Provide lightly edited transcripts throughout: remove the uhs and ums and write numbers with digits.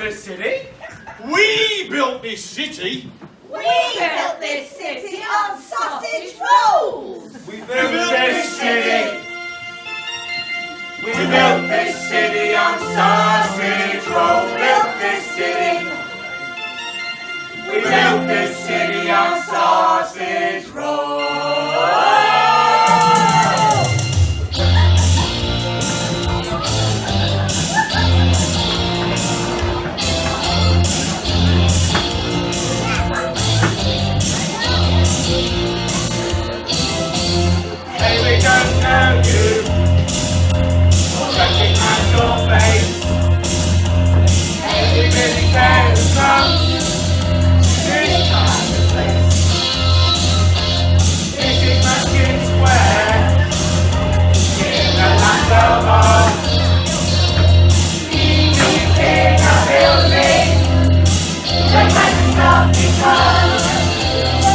this city. We built this city. We built this city on sausage rolls. We built this city. We built this city on sausage rolls. Built this city. We built this city on sausage rolls. Hey, we don't know you. Recognize your face. Hey, we really care who comes to this kind of place. This is Muskin Square in the land of Oz. Easy king of building. The magic of because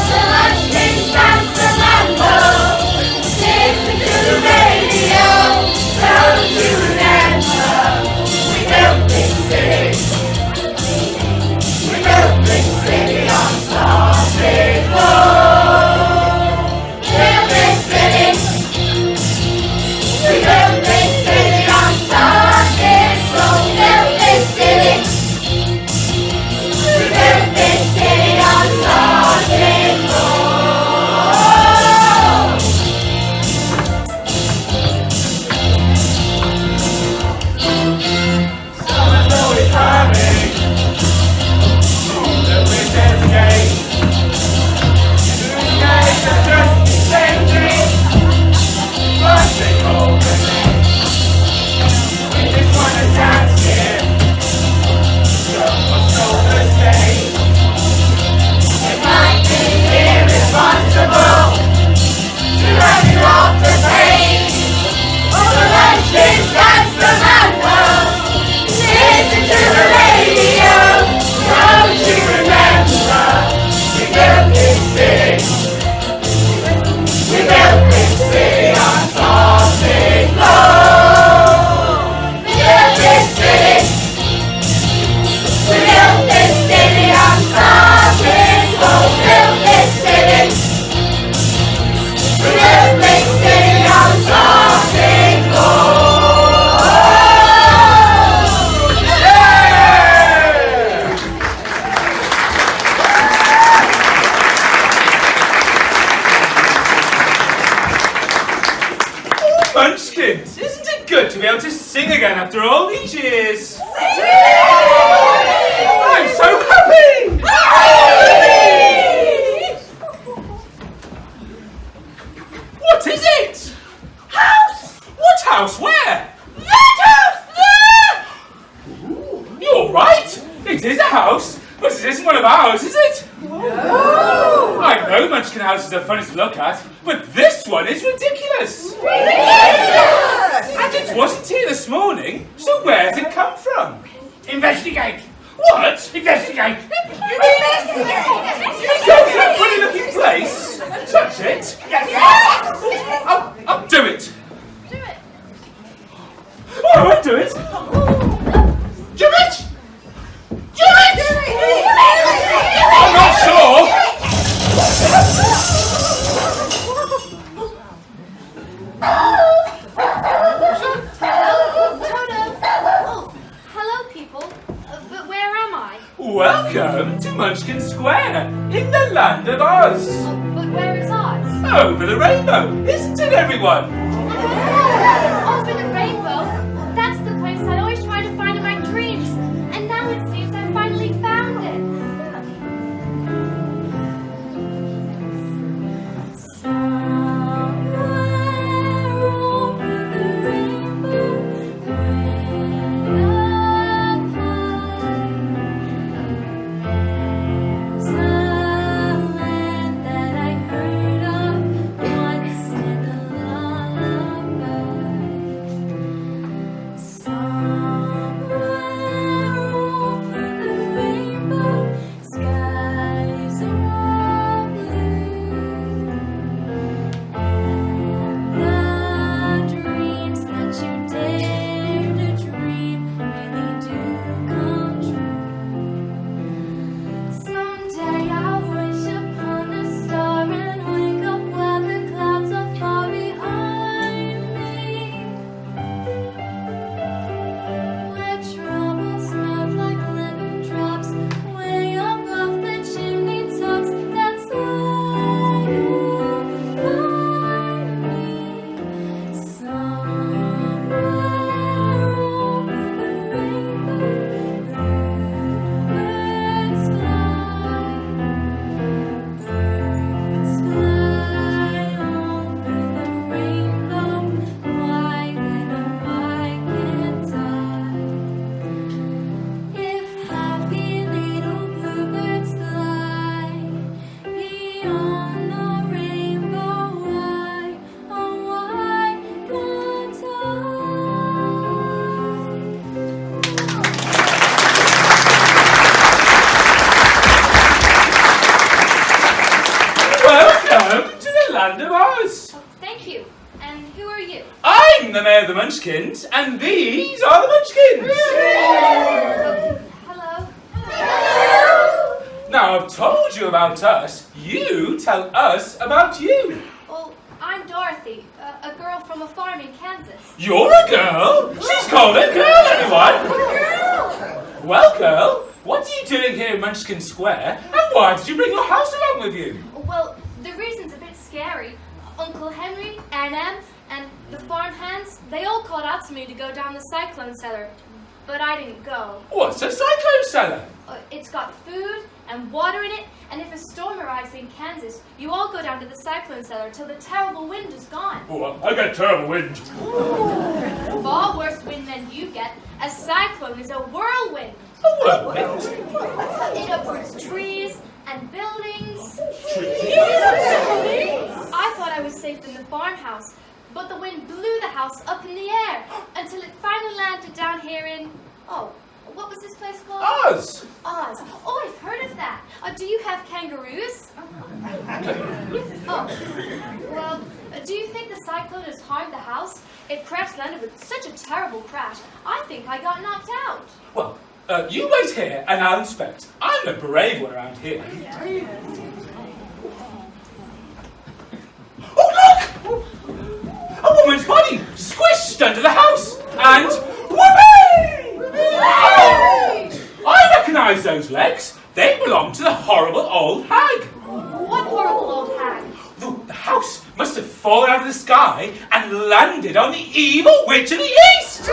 the Muskin stands for Mambo. Listen to the radio. Don't you remember? We built this city. We built this city on sausage rolls. Built this city. We built this city on sausage rolls. Built this city. We built this city on sausage rolls. Summer's always coming. The winter's gate. Two days of just changing. But they call the name. We just wanna dance here. Someone's told us stay. It might be irresponsible to have you off the page. All the luncheon stands for Mambo. Listen to the radio. Don't you remember? We built this city. We built this city on sausage rolls. We built this city. We built this city on sausage rolls. Built this city. We built this city on sausage rolls. Yeah! Oh, Munchkins, isn't it good to be able to sing again after all these years? I'm so happy! What is it? House! What house? Where? That house there! Ooh, you're right. It is a house, but it isn't one of ours, is it? No! I know Munchkin houses are funny to look at, but this one is ridiculous! Ridiculous! And it wasn't here this morning, so where's it come from? Investigate! What? Investigate! You go to that funny looking place? Touch it? Yes! I'll do it! Do it. Oh, I won't do it! Do it! Do it! I'm not sure! Hello, people. But where am I? Welcome to Munchkin Square, in the land of Oz. But where is Oz? Over the rainbow, isn't it, everyone? Over the rainbow? That's the place I always try to find in my dreams. And now it seems I finally found it. That I heard of once in a land of Oz. Oh, thank you. And who are you? I'm the mayor of the Munchkins, and these are the Munchkins. Hello. Now, I've told you about us. You tell us about you. Well, I'm Dorothy, a girl from a farm in Kansas. You're a girl? She's called a girl, everyone. Well, girl, what are you doing here in Munchkin Square, and why did you bring your house along with you? Well, the reason's a bit scary. Uncle Henry, Anne, and the farm hands, they all called out to me to go down the cyclone cellar, but I didn't go. What's a cyclone cellar? It's got food and water in it, and if a storm arrives in Kansas, you all go down to the cyclone cellar till the terrible wind is gone. Oh, I get terrible wind. Far worse wind than you get. A cyclone is a whirlwind. A whirlwind? It uproots trees and buildings. Trees? I thought I was safe in the farmhouse, but the wind blew the house up in the air until it finally landed down here in, what was this place called? Oz. Oz. Oh, I've heard of that. Do you have kangaroos? Well, do you think the cyclone has harmed the house? It crash landed with such a terrible crash. I think I got knocked out. Well, you wait here and I'll inspect. I'm the brave one around here. Oh, look! A woman's body squished under the house. And whoopee! I recognise those legs. They belong to the horrible old hag. What horrible old hag? The house must have fallen out of the sky and landed on the evil witch of the east. It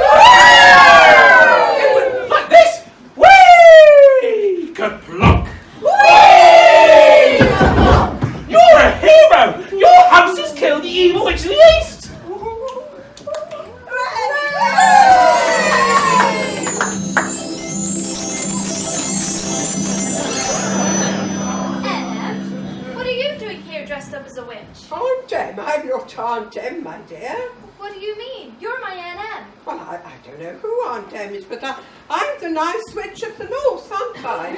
went like this. Whee! Kaplunk! Whee! You're a hero! Your house has killed the evil witch of the east! Dressed up as a witch. Aunt Em, I'm not Aunt Em, my dear. What do you mean? You're my Aunt Em. Well, I don't know who Aunt Em is, but I'm the nice witch of the north, aren't I?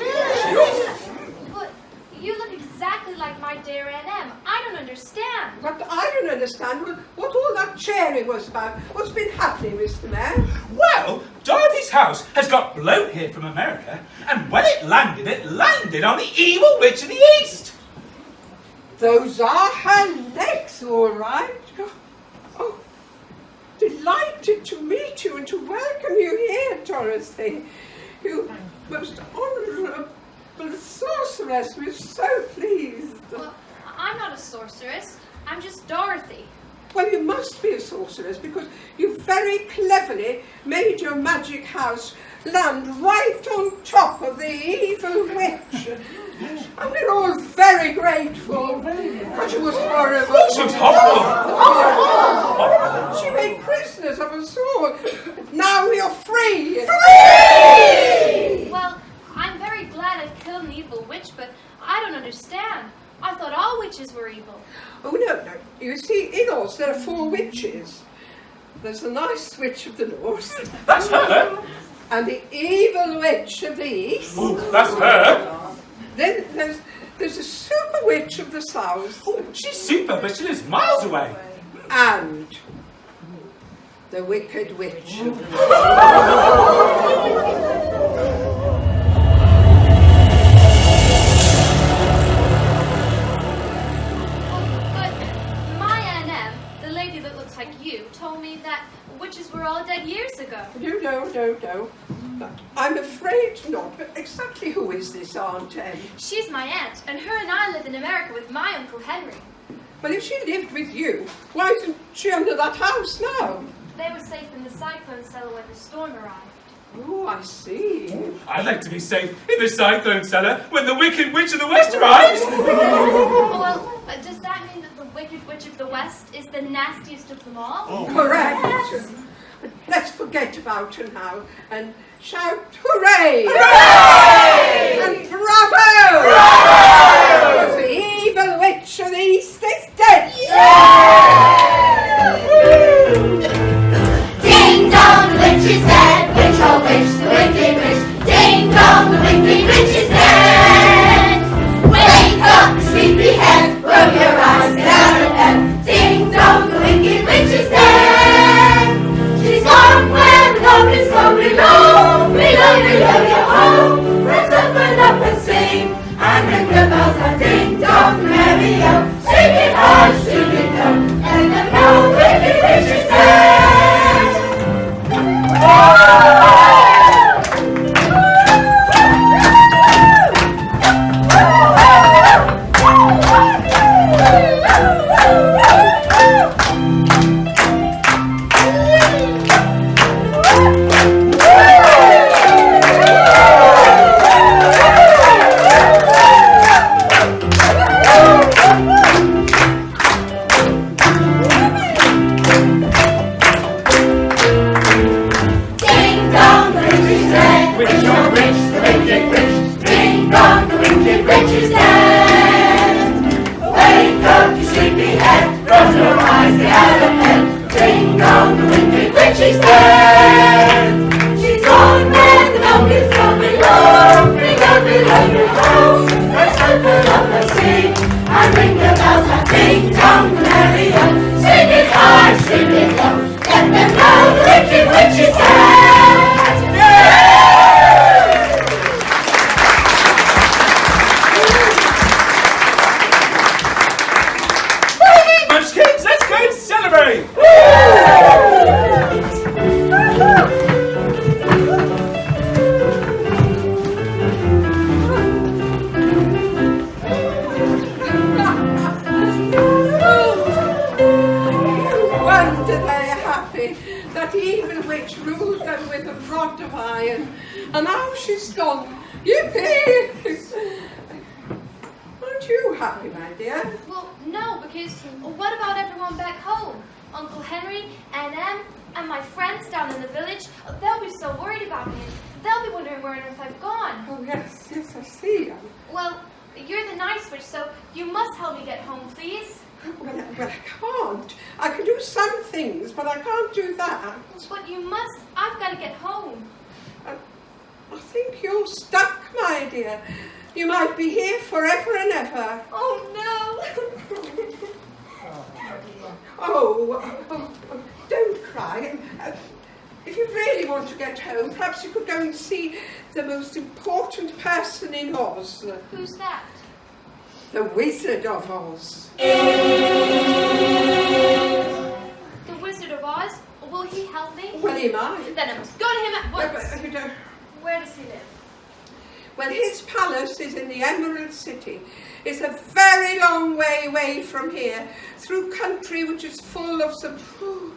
But you look exactly like my dear Aunt Em. I don't understand. But I don't understand what all that cheering was about. What's been happening, Mr. Mayor? Well, Dorothy's house has got blown here from America, and when it landed on the evil witch of the east. Those are her legs, all right. Oh, delighted to meet you and to welcome you here, Dorothy. You most honourable sorceress. We're so pleased. Well, I'm not a sorceress. I'm just Dorothy. Well, you must be a sorceress because you very cleverly made your magic house land right on top of the evil witch. And we're all very grateful. But it was horrible. Oh, she was horrible. She made prisoners of us all. Now we are free. Free! Well, I'm very glad I've killed an evil witch, but I don't understand. I thought all witches were evil. Oh, no. You see, in Oz there are 4 witches. There's the nice witch of the north. That's her. And the evil witch of the east. Oh, that's her. Then there's a super witch of the south. Oh, she's super, but she lives miles away. And the wicked witch of the But my Aunt Em, the lady that looks like you, told me that witches were all dead years ago. No. I'm afraid not. But exactly who is this Aunt Em? She's my aunt, and her and I live in America with my Uncle Henry. Well, if she lived with you, why isn't she under that house now? They were safe in the cyclone cellar when the storm arrived. Oh, I see. I'd like to be safe in the cyclone cellar when the wicked witch of the west arrives. Oh, well, does that mean that the wicked witch of the west is the nastiest of them all? Correct. But let's forget about her now and shout hooray! Hooray! And bravo! Because the evil witch of the east is dead! Ding dong, the witch is dead. Witch, oh witch, the wicked witch. Ding dong, the wicked witch is dead. Wake up, sleepyhead, rub your eyes, get out of bed. witch, oh witch, the wicked witch. Ding dong, the wicked witch is dead. Wake up, you sleepyhead, rub your eyes, the elephant. Ding dong, the wicked witch is dead. She's gone where the dog is gone below. Ring up below your house, let's open up the sea and ring the bells and ding dong, the merry go. Sing it high, sing it low, let them know the wicked witch is dead. Munchkins, let's go and celebrate! Wonder they're happy. That evil witch ruled them with a rod of iron, and now she's gone. Yippee! Aren't you happy, my dear? Well, no, because what about everyone back home? Uncle Henry, Aunt Em, and my friends down in the village, they'll be so worried about me. They'll be wondering where on earth I've gone. Oh, yes, I see. Well, you're the nice witch, so you must help me get home, please. Well, I can't. I can do some things, but I can't do that. But you must. I've got to get home. I think you're stuck, my dear. You might be here forever and ever. Oh, no. Oh, don't cry. If you really want to get home, perhaps you could go and see the most important person in Oz. Who's that? The Wizard of Oz. The Wizard of Oz? Will he help me? Well, he might. Then I must go to him at No, once. but you don't. Where does he live? Well, his palace is in the Emerald City. It's a very long way away from here, through country which is full of some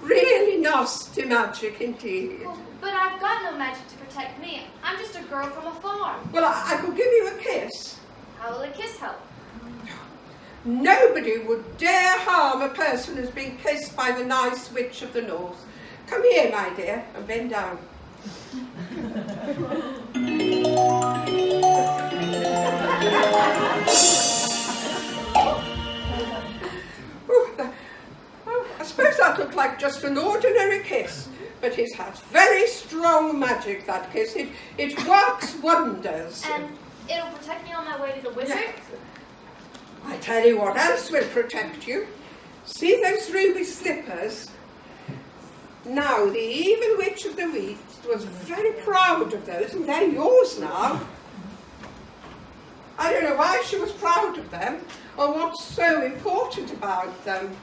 really nasty magic indeed. Well, but I've got no magic to protect me. I'm just a girl from a farm. Well, I could give you a kiss. How will a kiss help? Nobody would dare harm a person who's been kissed by the nice witch of the north. Come here, my dear, and bend down. I suppose that looked like just an ordinary kiss, but it has very strong magic, that kiss. It works wonders. And it'll protect me on my way to the wizard? Yes. I tell you what else will protect you. See those ruby slippers? Now, the evil witch of the East was very proud of those, and they're yours now. I don't know why she was proud of them, or what's so important about them.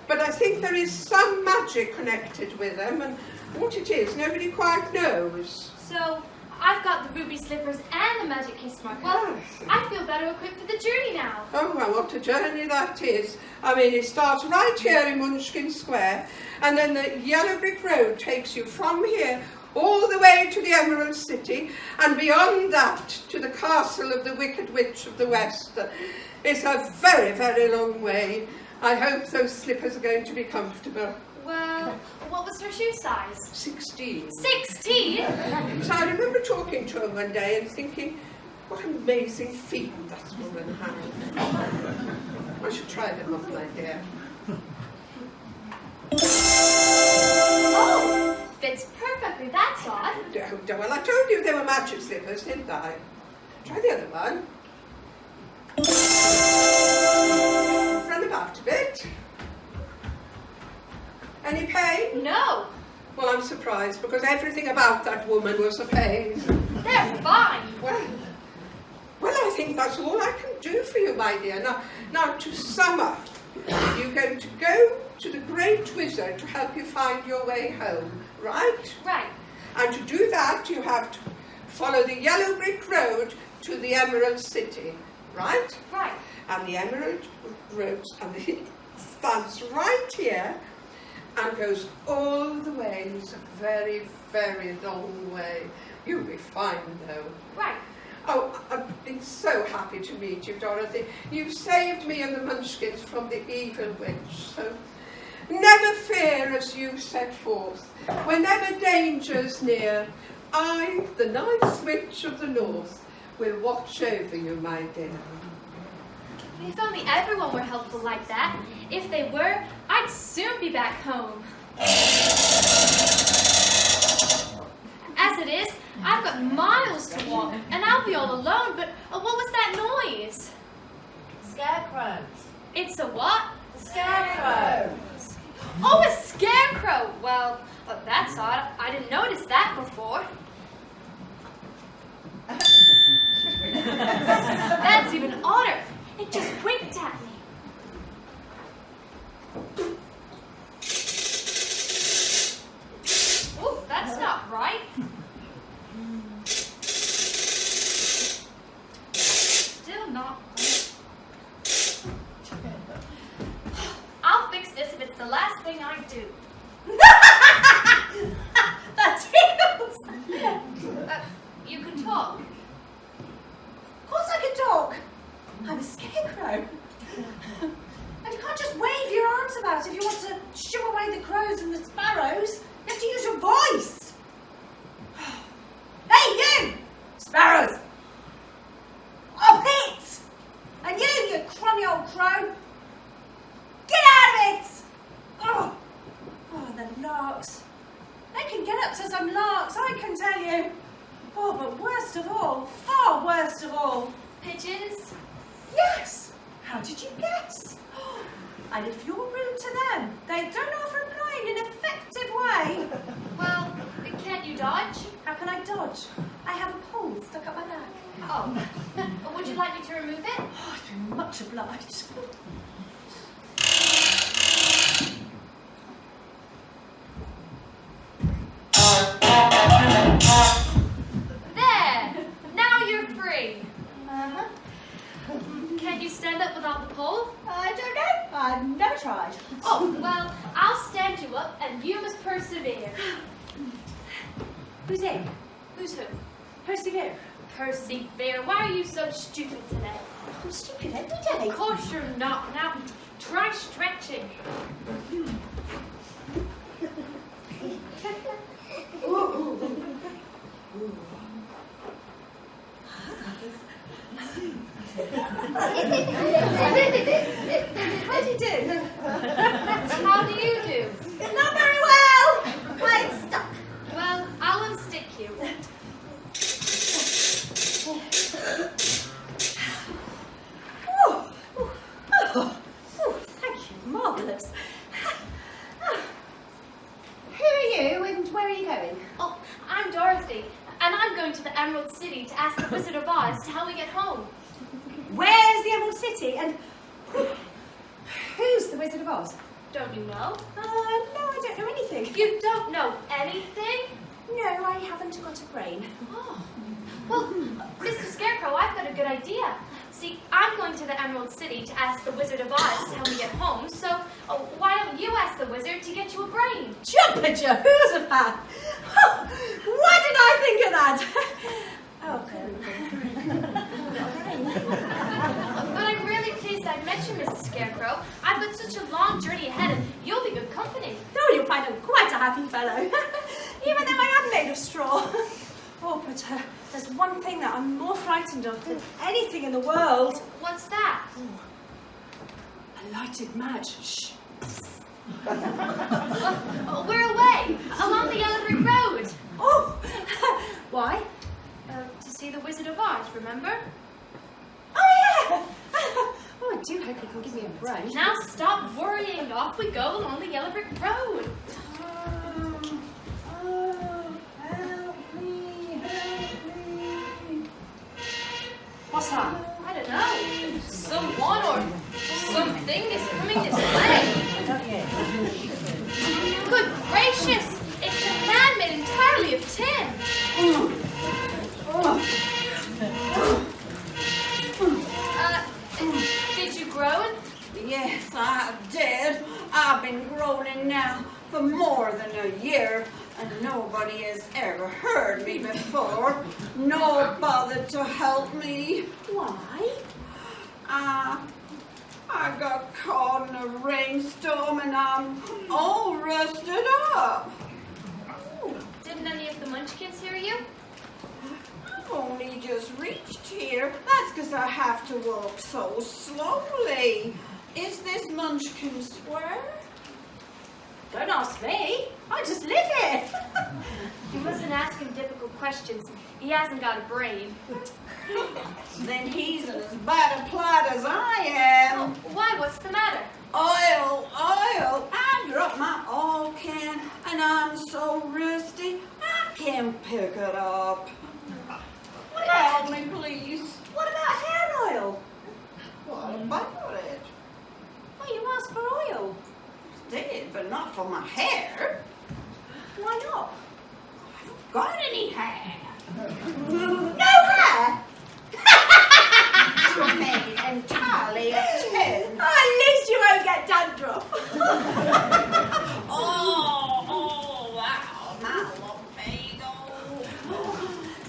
But I think there is some magic connected with them, and what it is, nobody quite knows. So, I've got the ruby slippers and the magic kiss mark. Well, I feel better equipped for the journey now. Oh, well, what a journey that is. I mean, it starts right here in Munchkin Square, and then the yellow brick road takes you from here all the way to the Emerald City, and beyond that to the castle of the Wicked Witch of the West. It's a very, very long way. I hope those slippers are going to be comfortable. Well, what was her shoe size? 16. 16? So I remember talking to her one day and thinking, what amazing feet that woman had. I should try them on, my dear. Oh, fits perfectly. That's odd. Well, I told you they were magic slippers, didn't I? Try the other one. Run about a bit. Any pain? No, Well, I'm surprised, because everything about that woman was a pain. they're fine. Well, I think that's all I can do for you, my dear. Now, to sum up, you're going to go to the Great Wizard to help you find your way home, right? Right. And to do that, you have to follow the yellow brick road to the Emerald City, right? Right. And the Emerald Road stands right here and goes all the way. It's a very, very long way. You'll be fine, though. Right. Oh, I've been so happy to meet you, Dorothy. You saved me and the Munchkins from the evil witch, so never fear as you set forth. Whenever danger's near, I, the Night Witch of the North, will watch over you, my dear. If only everyone were helpful like that. If they were, I'd soon be back home. As it is, I've got miles to walk, and I'll be all alone, but what was that noise? Scarecrow. It's a what? Scarecrow. Oh, a scarecrow! Well, that's odd. I didn't notice that before. That's even odder. It just winked at me. Oh, that's not right. Still not right. I'll fix this if it's the last thing I do. That tickles. You can talk. Of course I can talk. I'm a scarecrow. And you can't just wave your arms about if you want to shoo away the crows and the sparrows. You have to use your voice. Hey, you! Sparrows! Off it! And you crummy old crow! Get out of it! Oh, the larks. They can get up to some larks, I can tell you. Oh, but worst of all, far worst of all, Pigeons? yes! How did you guess? And if you're rude to them, they don't often reply in an effective way. Well, can't you dodge? How can I dodge? I have a pole stuck up my back. Oh. Would you like me to remove it? Oh, I'd be much obliged. There! Now you're free. Uh-huh. Can you stand up without the pole? I don't know. I've never tried. Oh, well, I'll stand you up and you must persevere. Who's in? Who's who? Persevere. Persevere. Why are you so stupid today? I'm stupid every day. Of course you're not. Now, try stretching. How do you do? How do you do? Not very well. I'm stuck. Well, I'll unstick you. Thank you. Marvellous. Who are you and where are you going? Oh, I'm Dorothy, and I'm going to the Emerald City to ask the Wizard of Oz to help me get home. Where's the Emerald City and who's the Wizard of Oz? Don't you know? No, I don't know anything. You don't know anything? No, I haven't got a brain. Oh. Well, Mr. Scarecrow, I've got a good idea. See, I'm going to the Emerald City to ask the Wizard of Oz to help me get home, so why don't you ask the wizard to get you a brain? Jumper Jehoshaphat! Oh, why didn't I think of that? Oh, But I'm really pleased I met you, Mr. Scarecrow. I've got such a long journey ahead, and you'll be good company. oh, you'll find him quite a happy fellow, even though I am made of straw. Oh, but there's one thing that I'm more frightened of than anything in the world. What's that? A lighted match. Shh. We're away, along the Yellow Brick Road. Oh, why? To see the Wizard of Oz, remember? Oh, yeah. Oh, I do hope you can give me a brain. Now stop worrying. Off we go along the Yellow Brick Road. What's that? I don't know. Someone or something is coming this way. Good gracious! It's a man made entirely of tin. Did you groan? Yes, I did. I've been groaning now for more than a year, and nobody has ever heard me before, nor bothered to help me. Why? I got caught in a rainstorm and I'm all rusted up. Did Didn't any of the munchkins hear you? I've only just reached here. That's because I have to walk so slowly. Is this Munchkin Square? Don't ask me. I just live here. You mustn't ask him difficult questions. He hasn't got a brain. Then he's in as bad a plight as I am. Why? What's the matter? Oil. I dropped my oil can and I'm so rusty I can't pick it up. Help me, please. What about hair oil? What about it? Well, you asked for oil. Did, but not for my hair. Why not? I haven't got any hair. No hair? You're made entirely of tin. Oh, at least you won't get dandruff. Oh, wow, my lumbago.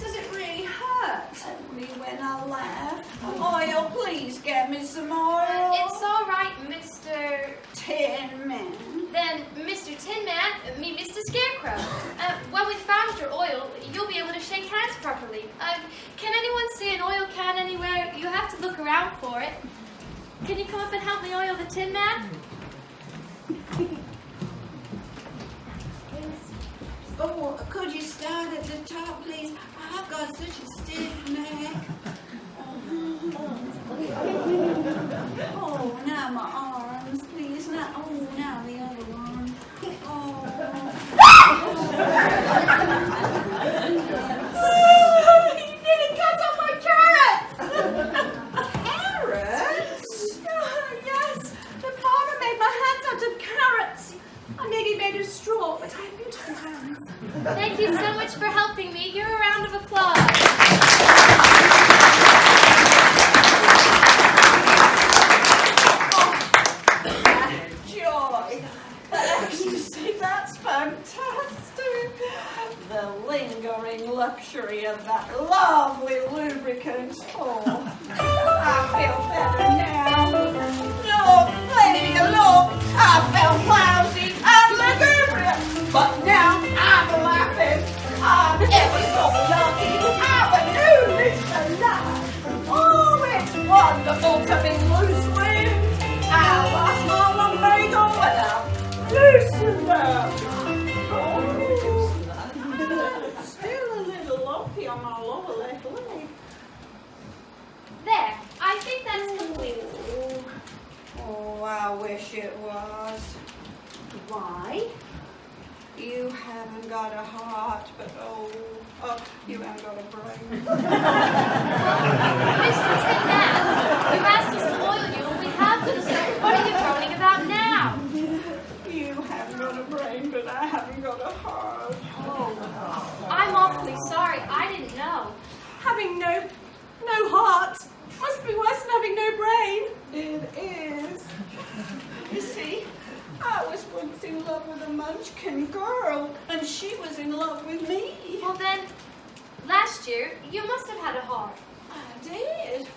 Does it really hurt? Only when I laugh. Oil, please get me some oil. It's all right, Mr. Tin Man. Then, Mr. Tin Man, me, Mr. Scarecrow. When we found your oil, you'll be able to shake hands properly. Can anyone see an oil can anywhere? You have to look around for it. Can you come up and help me oil the Tin Man? Oh, could you start at the top, please? I've got such a stiff neck. Oh, now my arms, please. Now the other one. You nearly cut off my carrots! Carrots? Yes, the farmer made my hands out of carrots. I'm nearly made of straw, but I have beautiful hands. Thank you so much for helping me. Give a round of applause. Joy. Ecstasy, that's fantastic. The lingering luxury of that lovely lubricant. Oh, I feel better now. Look, lady, look, I felt lousy and lugubrious, but now I'm laughing. I'm ever so lucky. I'm a new Mr. Life. Oh, it's wonderful to be loose limbed. I lost my lumbago and I'm loosened up. Oh, still a little lumpy on my lower left leg. There. I think that's complete. Oh, I wish it was. Why? You haven't got a heart, but you haven't got a brain. Mr. Tin Man, you asked us to oil you, and we have them, so what are you groaning about now? You haven't got a brain, but I haven't got a heart. Oh, I'm awfully sorry. I didn't know. Having no heart must be worse than having no brain. It is. You see, I was once in love with a Munchkin girl, and she was in love with me. Well then, last year, you must have had a heart. I did.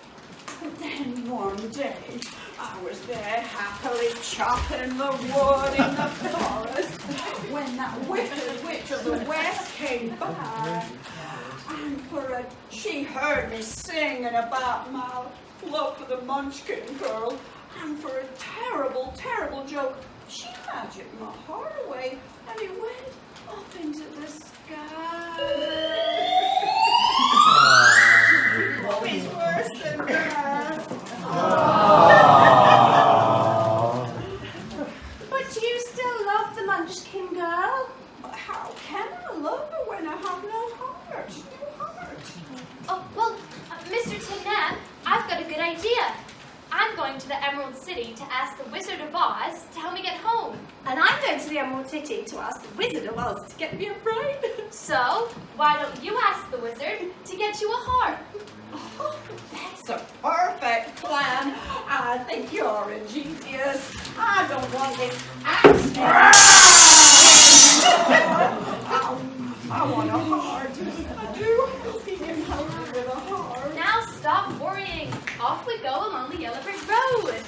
But then one day, I was there happily chopping the wood in the forest when that wicked witch of the West came by. And she heard me singing about my love for the Munchkin girl, and for a terrible, terrible joke, she magicked my heart away, and it went up into the sky. Oh, it's worse than that. But you still love the Munchkin girl? How can I love her when I have no heart? No heart. Oh, well, Mr. Tin Man, I've got a good idea. I'm going to the Emerald City to ask the Wizard of Oz to help me get home. And I'm going to the Emerald City to ask the Wizard of Oz to get me a brain. So, why don't you ask the wizard to get you a heart? Oh, that's a perfect plan. I think you're a genius. I don't want this accident. I want a heart. I do. He can help me with a heart. Now stop worrying. Off we go along the Yellow Brick Road.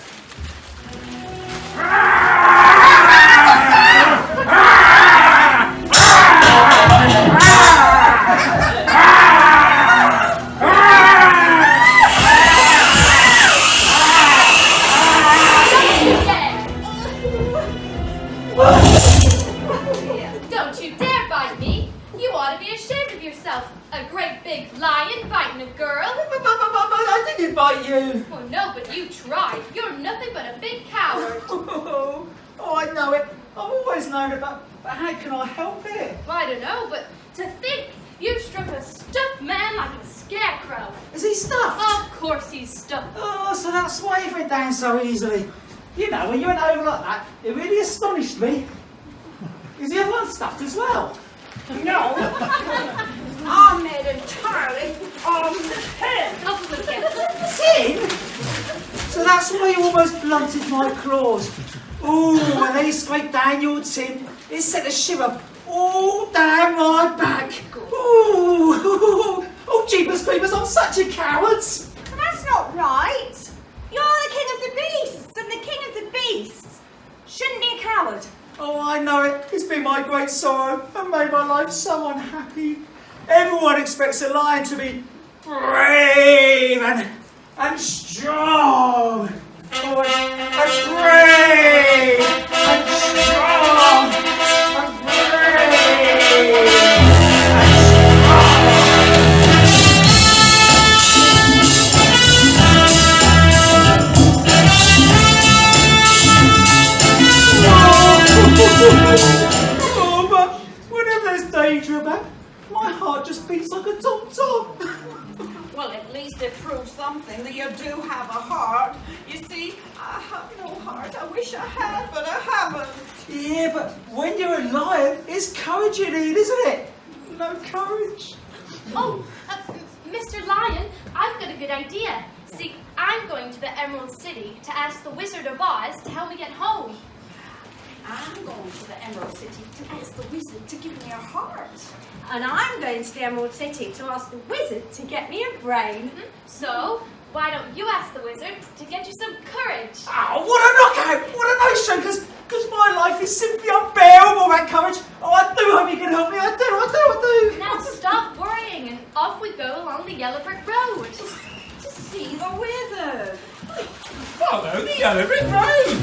try inviting a girl? I didn't invite you. Oh no, but you tried. You're nothing but a big coward. Oh, I know it. I've always known it, but how can I help it? Well, I don't know, but to think you struck a stuffed man like a scarecrow. Is he stuffed? Of course he's stuffed. Oh, so that's why he went down so easily. You know, when you went over like that, it really astonished me. Is the other one stuffed as well? No, I'm made entirely on the head. Up with it. Tin? So that's why you almost blunted my claws. Ooh, when they scraped down your tin, it sent a shiver all down my back. Ooh, oh, jeepers creepers, I'm such a coward. That's not right. You're the king of the beasts, and the king of the beasts shouldn't be a coward. Oh, I know it. It's been my great sorrow and made my life so unhappy. Everyone expects a lion to be brave and strong. Oh, and brave and strong and brave and Oh, but whenever there's danger about, my heart just beats like a tom-tom. Well, at least it proves something that you do have a heart. You see, I have no heart. I wish I had, but I haven't. Yeah, but when you're a lion, it's courage you need, isn't it? No courage. Oh, Mr. Lion, I've got a good idea. See, I'm going to the Emerald City to ask the Wizard of Oz to help me get home. I'm going to the Emerald City to ask the wizard to give me a heart. And I'm going to the Emerald City to ask the wizard to get me a brain. So, why don't you ask the Wizard to get you some courage? Oh, what a knockout! What a no-show, because my life is simply unbearable without courage. Oh, I do hope you can help me. I do. Now stop worrying and off we go along the yellow brick road. To see the wizard. Follow the yellow brick road.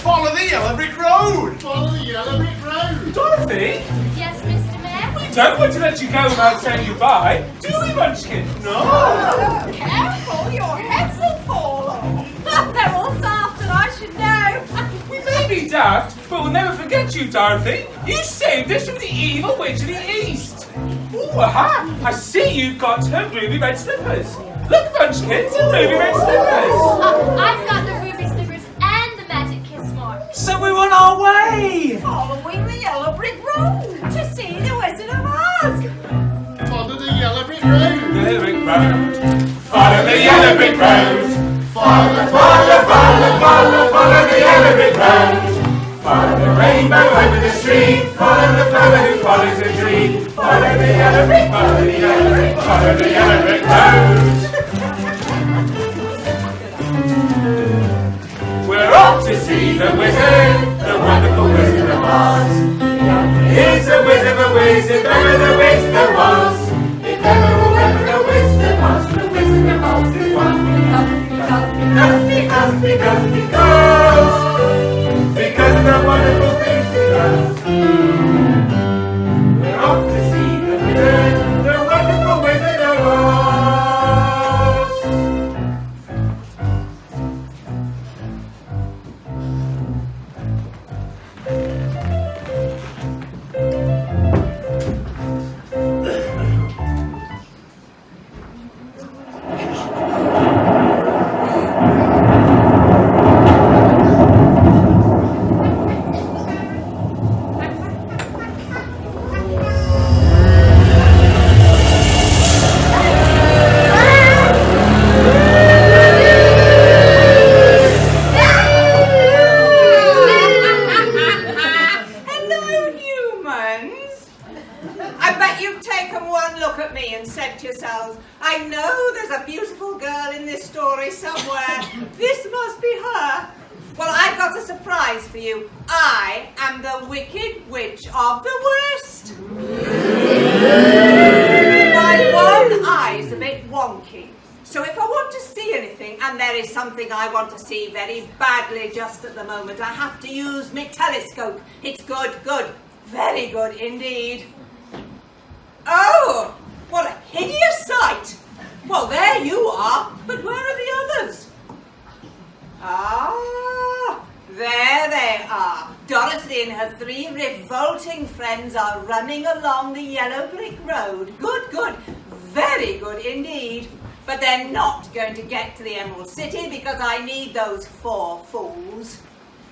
Follow the yellow brick road! Follow the yellow brick road! Dorothy, Yes, Mr. Mayor? we don't want to let you go without saying goodbye, do we, Munchkin? No! Careful, your head will fall off. They're all daft and I should know. We may be daft, but we'll never forget you, Dorothy. You saved us from the evil witch of the East. Ooh, aha! I see you've got her ruby red slippers. Look, Munchkin, some ruby red slippers. I've got the ruby slippers and the magic kiss mark. So we're on our way. Following the yellow brick road. To see the Wizard of Oz. Follow the yellow brick road! Yellow brick road. Follow the yellow brick road. Follow the yellow brick road. Follow the rainbow over the stream. Follow the flower who follows a dream. Follow the yellow brick, follow the yellow brick, follow the yellow brick road. We're off to see the wizard, the wonderful Wizard of Oz. He's a wizard, ever the wiz there was. If ever the wiz there was, the Wizard of Oz is one. Because of the wonderful things he does. We're off to see the wizard, the wonderful Wizard of Oz. Hello, humans. I bet you've taken one look at me and said to yourselves, I know there's a beautiful girl in this story somewhere. This must be her. Well, I've got a surprise for you. I am the Wicked Witch of the West. My one eye's a bit wonky. So if I want to see anything, and there is something I want to see very badly just at the moment, I have to use my telescope. It's good, very good indeed. Oh, what a hideous sight! and her 3 revolting friends are running along the yellow brick road. Good, good. Very good indeed. But they're not going to get to the Emerald City because I need those 4 fools.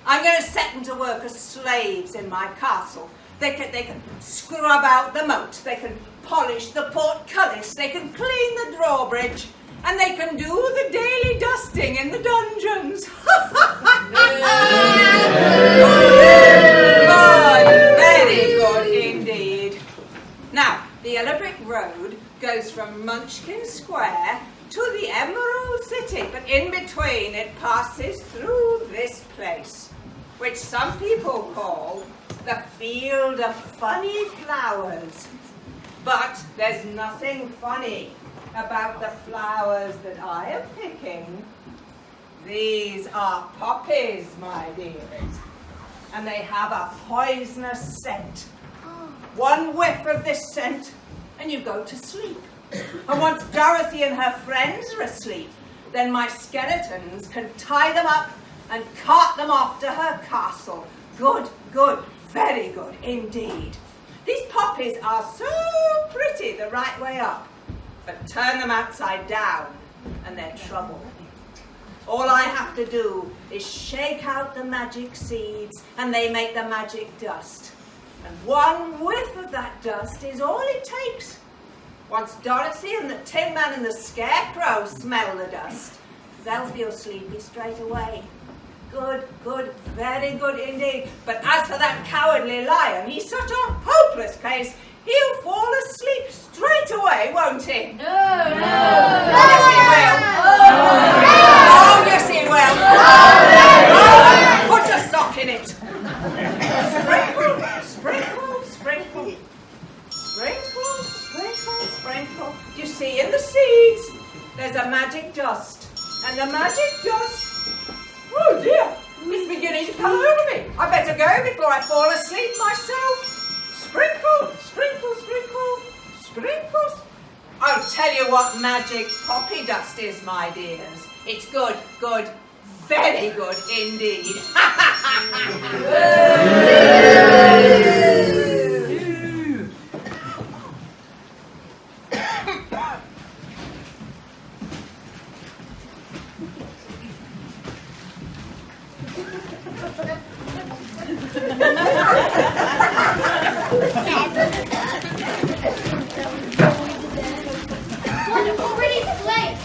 I'm going to set them to work as slaves in my castle. They can scrub out the moat, they can polish the portcullis, they can clean the drawbridge, and they can do the daily dusting in the dungeons. Good, very good indeed. Now, the Yellow Brick Road goes from Munchkin Square to the Emerald City, but in between it passes through this place, which some people call the Field of Funny Flowers. But there's nothing funny about the flowers that I am picking. These are poppies, my dears, and they have a poisonous scent. One whiff of this scent and you go to sleep. And once Dorothy and her friends are asleep, then my skeletons can tie them up and cart them off to her castle. Good, good, very good indeed. These poppies are so pretty the right way up, but turn them upside down and they're trouble. All I have to do is shake out the magic seeds and they make the magic dust. And one whiff of that dust is all it takes. Once Dorothy and the Tin Man and the Scarecrow smell the dust, they'll feel sleepy straight away. Good, good, very good indeed. But as for that cowardly lion, he's such a hopeless case. He'll fall asleep straight away, won't he? No. Yes, he will. Oh, yes, he will. Oh, put a sock in it. Sprinkle, sprinkle, sprinkle. Sprinkle, sprinkle, sprinkle. You see, in the seeds, there's a magic dust. And the magic dust... Oh dear, it's beginning to come over me. I better go before I fall asleep myself. Sprinkle, sprinkle, sprinkle, sprinkles. I'll tell you what magic poppy dust is, my dears. It's good, good, very good indeed. What a pretty place!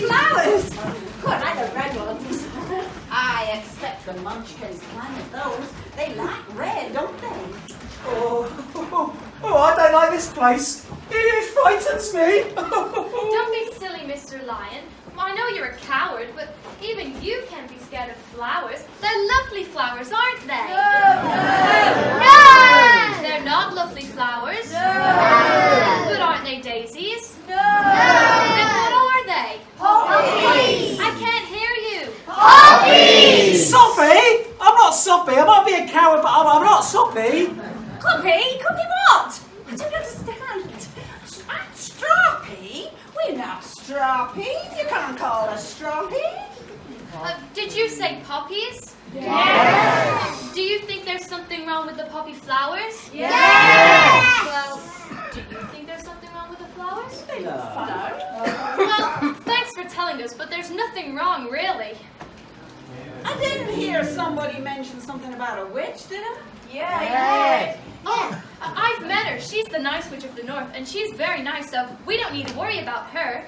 Flowers! Good, I don't red ones. I expect the Munchkins planted those. They like red, don't they? Oh, I don't like this place. It frightens me. Don't be silly, Mr. Lion. Well, I know you're a coward, but even you can be scared of flowers. They're lovely flowers, aren't they? No! They're not lovely flowers. No! But aren't they daisies? No! Then what are they? Poppies! I can't hear you. Poppies! Soppy? I'm not soppy. I might be a coward, but I'm not soppy. Copy? Copy what? I don't understand. Stroppy? We're not stroppies. You can't call us stroppies. Did you say poppies? Yes! Do you think there's something wrong with the poppy flowers? Yes! Well, do you think there's something wrong with the flowers? No. Well, thanks for telling us, but there's nothing wrong, really. I didn't hear somebody mention something about a witch, did I? Yes! Oh, I've met her. She's the nice witch of the north, and she's very nice, so we don't need to worry about her.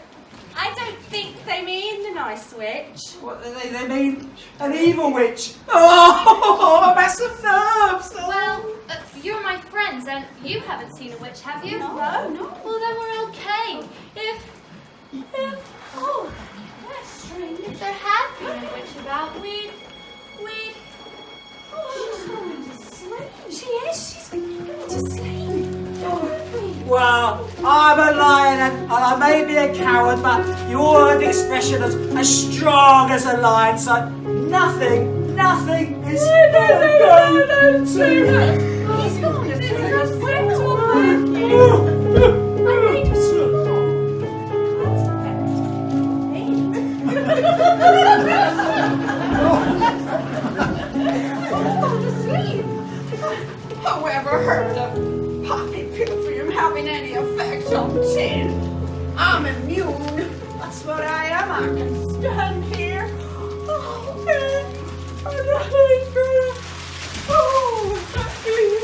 I don't think they mean the nice witch. What do they mean? An evil witch. Oh, a mess of nerves. Well, you're my friends, and you haven't seen a witch, have you? No. Well, then we're okay. Oh, that's strange. If there had been a witch about, we'd... She's going to sleep. She is. She's going to sleep. Well, I'm a lion and I may be a coward, but you heard the expression as strong as a lion, so nothing is going to... He's going to turn us into a I'm immune. That's what I am. I can stand here. Oh, okay. Oh, that is.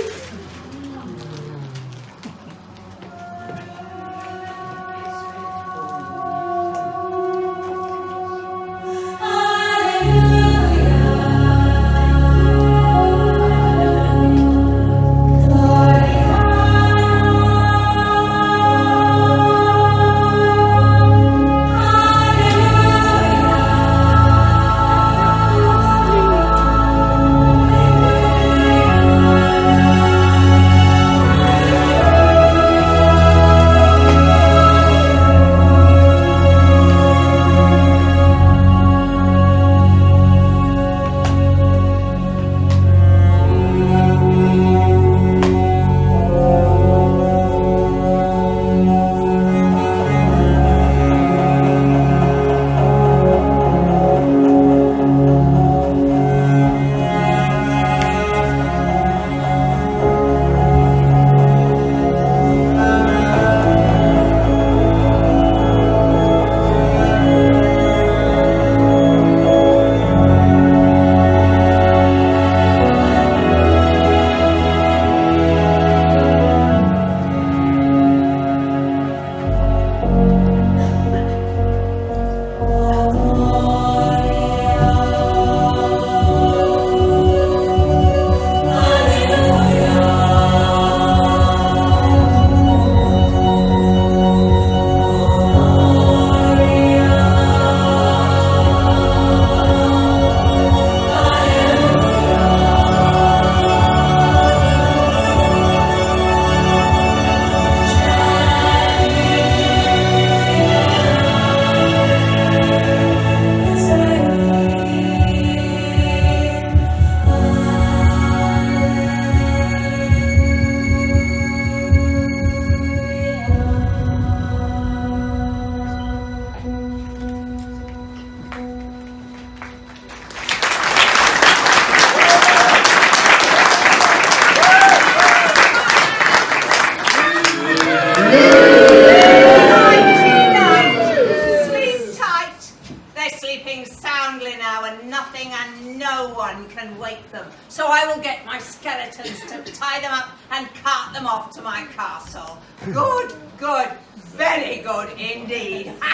So I will get my skeletons to tie them up and cart them off to my castle. Good, good, very good indeed. I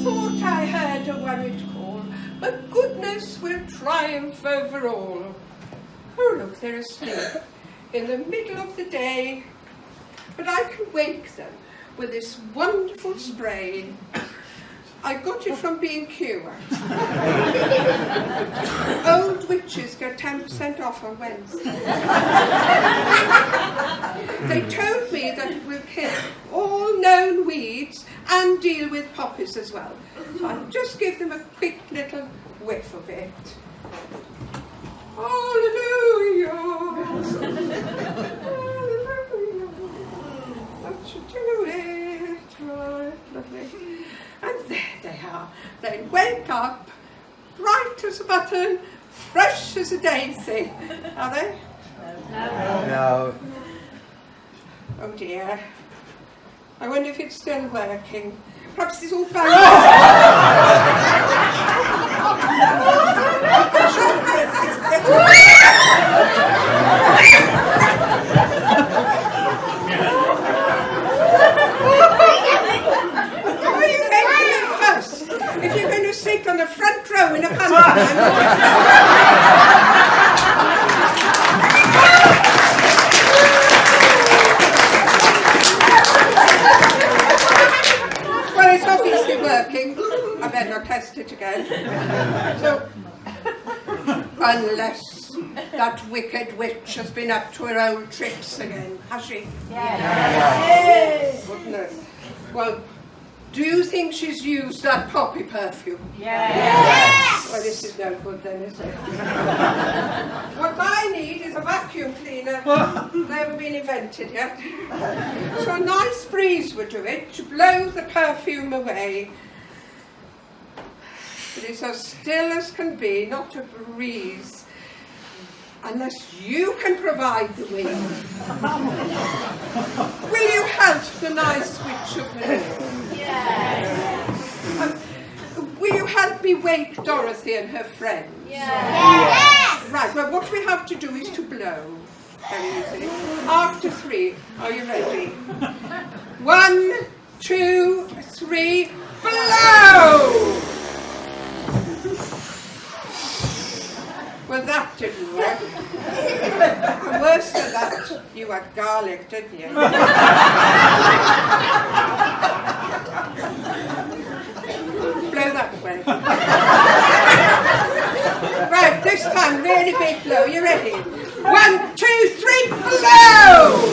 thought I heard a worried call, but goodness will triumph over all. Oh, look, they're asleep in the middle of the day, but I can wake them with this wonderful spray. I got it from B&Q. Old witches get 10% off on Wednesday. They told me that it will kill all known weeds and deal with poppies as well. So I'll just give them a quick little whiff of it. Hallelujah! Hallelujah! What should do it? Right, lovely. And there they are. They wake up, bright as a button, fresh as a daisy. Are they? No. Oh dear. I wonder if it's still working. Perhaps it's all bad. If you're going to sit on the front row in a pantomime. Well, it's obviously working. I better not test it again. So, unless that wicked witch has been up to her old tricks again, has she? Yes. Goodness. Well, do you think she's used that poppy perfume? Yes. Well, this is no good then, is it? What I need is a vacuum cleaner. Never been invented yet. So a nice breeze would do it to blow the perfume away. castle is as still as can be, not a breeze. Unless you can provide the wind. Will you help the nice witch up there? Yes. Will you help me wake Dorothy and her friends? Yes. Right, well what we have to do is to blow. Very easy. After 3, are you ready? 1, 2, 3, blow! Well, that didn't work. And worse than that, you had garlic, didn't you? Blow that way. Right, this time, really big blow. You ready? 1, 2, 3, blow!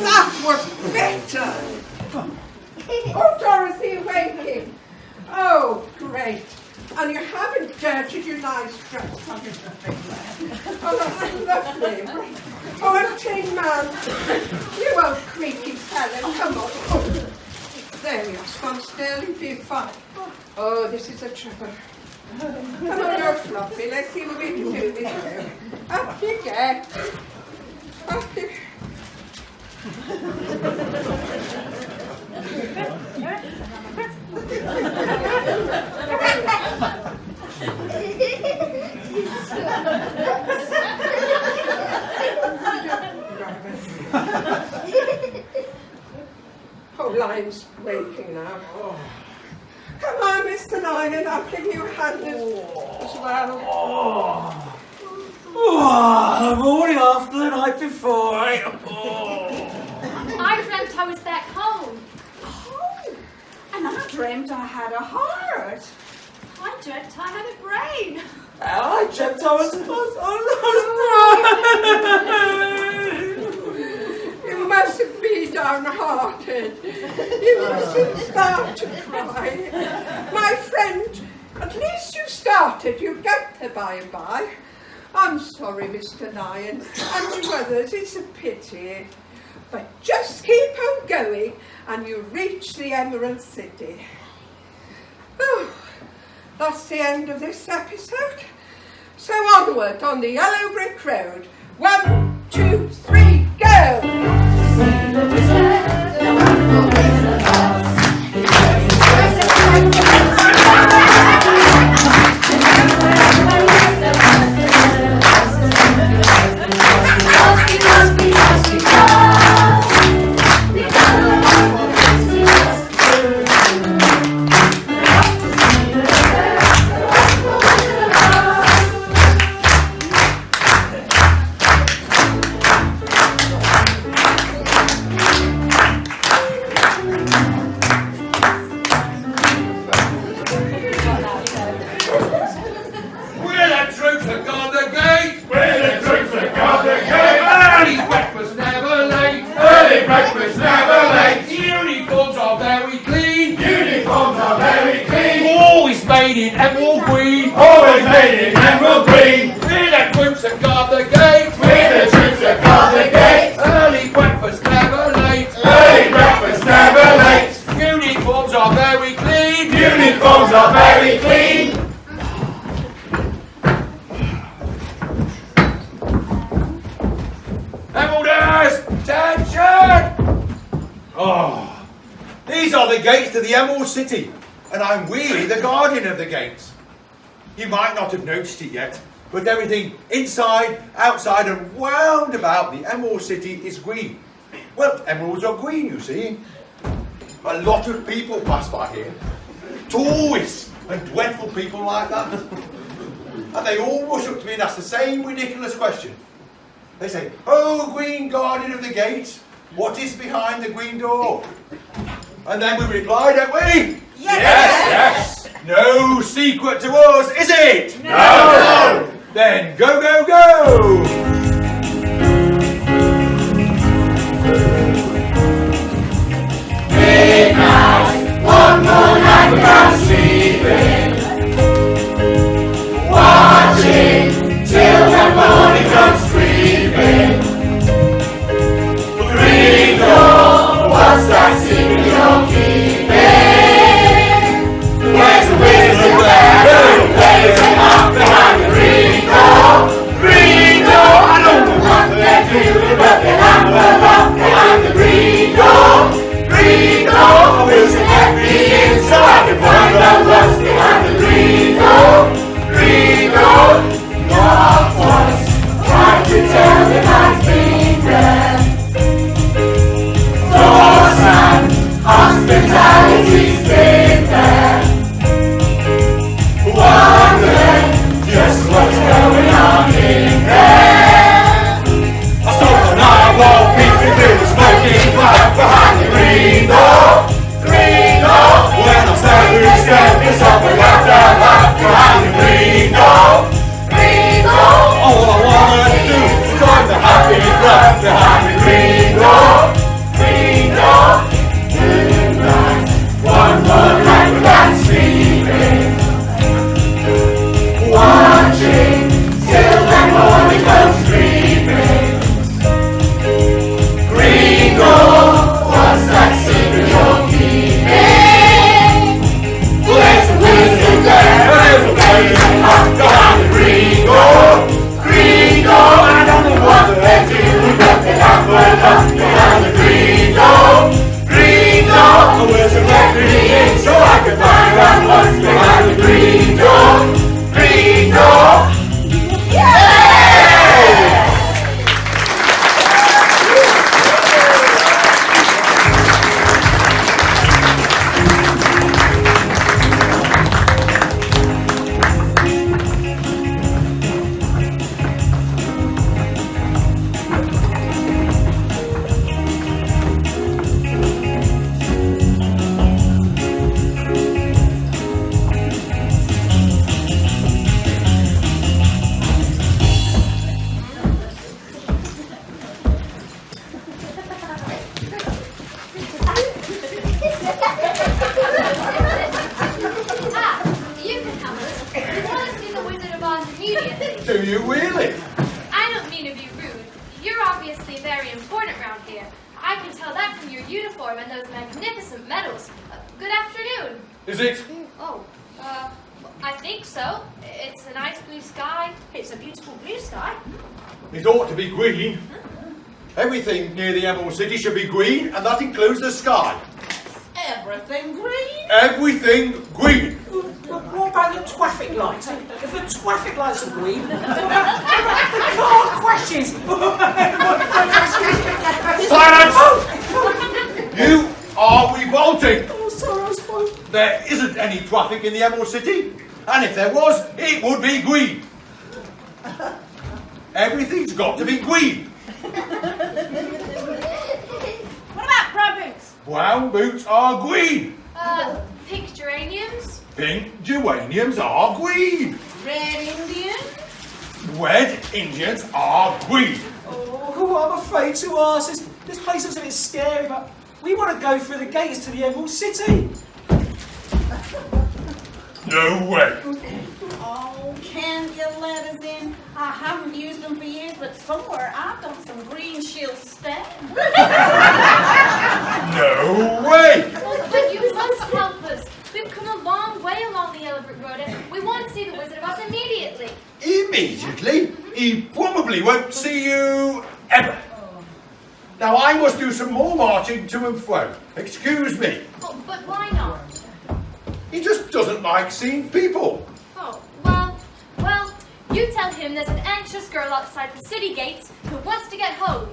That was better. Oh, Dorothy, you're waking. Oh, great. And you haven't dirtied your nice dress, have you? Oh, that's lovely. Oh, and Tin Man, you old creaky fellow, come on. Oh, there you are, stand still and be fine. Oh, this is a trouble. Come on, you're fluffy, let's see what we can do with you. Up you get. Up you Oh, Lion's waking now. Come on, Mr. Lion, I'll give you a hand as well. The morning after the night before. I dreamt I was back home. Oh, and I dreamt I had a heart. I dreamt I had a brain. I dreamt I was You mustn't be downhearted. You mustn't start to cry. My friend, at least you started. You'll get there by and by. I'm sorry, Mr. Lion, and you others, it's a pity. But just keep on going and you'll reach the Emerald City. Oh, that's the end of this episode. So onward on the yellow brick road. 1, 2, 3, go! City, and I'm really the guardian of the gates. You might not have noticed it yet, but everything inside, outside and round about the Emerald City is green. Well, emeralds are green, you see. A lot of people pass by here. Tourists and dreadful people like that. And they all rush up to me and ask the same ridiculous question. They say, "Oh, green guardian of the gates, what is behind the green door?" And then we reply, don't we? Yes. No secret to us, is it? No. Then go, go, go! Midnight, one more night without sleeping, watching till the morning comes creeping. Green door, what's that secret you're keeping? Where's the wisdom to you, really? I don't mean to be rude. You're obviously very important around here. I can tell that from your uniform and those magnificent medals. Good afternoon. Is it? Oh, I think so. It's a nice blue sky. It's a beautiful blue sky. It ought to be green. Everything near the Emerald City should be green, and that includes the sky. Everything green. Everything green. What about the traffic lights? If the traffic lights are green, what about the car crashes? Silence! You are revolting. Oh, sorry, I spoke. There isn't any traffic in the Emerald City, and if there was, it would be green. Everything's got to be green. What about brown boots? Brown boots are green. Pink geraniums? Pink geraniums are green. Red Indian. Red Indians are green. Oh, I'm afraid to ask. This place is a bit scary, but we want to go through the gates to the Emerald City. No way. Oh, can you let us in? I haven't used them for years, but somewhere I've got some green shield stamp. No way. But you must help us. We've come a long way along the Yellow Brick Road and we want to see the Wizard of Oz immediately. Immediately? He probably won't see you ever. Now I must do some more marching to and fro. Excuse me. But why not? He just doesn't like seeing people. Oh, well, you tell him there's an anxious girl outside the city gates who wants to get home.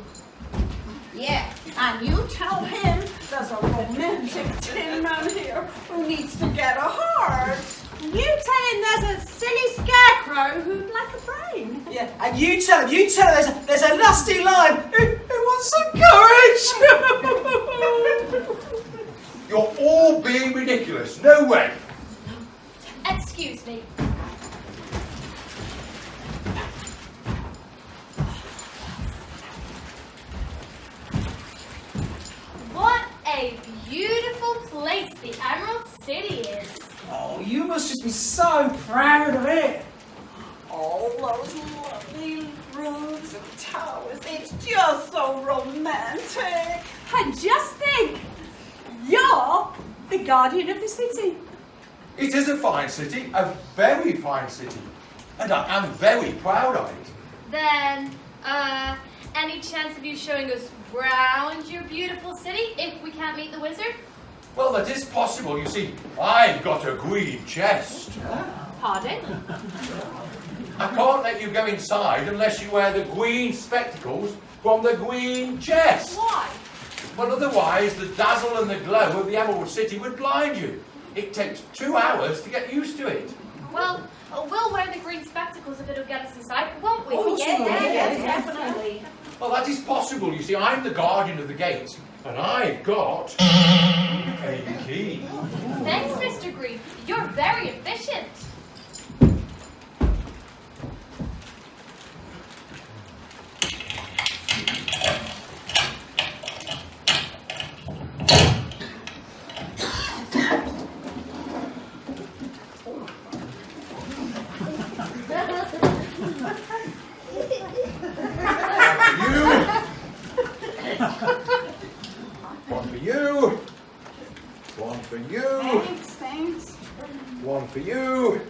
Yeah, and you tell him there's a romantic tin man here who needs to get a heart. You tell him there's a silly scarecrow who'd like a brain. Yeah, and you tell him there's a lusty lion who wants some courage. You're all being ridiculous. No way. Excuse me. What a beautiful place the Emerald City is. Oh, you must just be so proud of it. All those lovely roofs and towers, it's just so romantic. And just think, you're the guardian of the city. It is a fine city, a very fine city. And I am very proud of it. Then, any chance of you showing us round your beautiful city if we can't meet the wizard? Well, that is possible. You see, I've got a green chest. Pardon? I can't let you go inside unless you wear the green spectacles from the green chest. Why? Well, otherwise the dazzle and the glow of the Emerald City would blind you. It takes 2 hours to get used to it. Well, we'll wear the green spectacles if it'll get us inside, won't we? Oh, Yeah, definitely. Well, that is possible. You see, I'm the guardian of the gates, and I've got a key. Thanks, Mr. Green. You're very efficient. One for you. One for you. Thanks. One for you.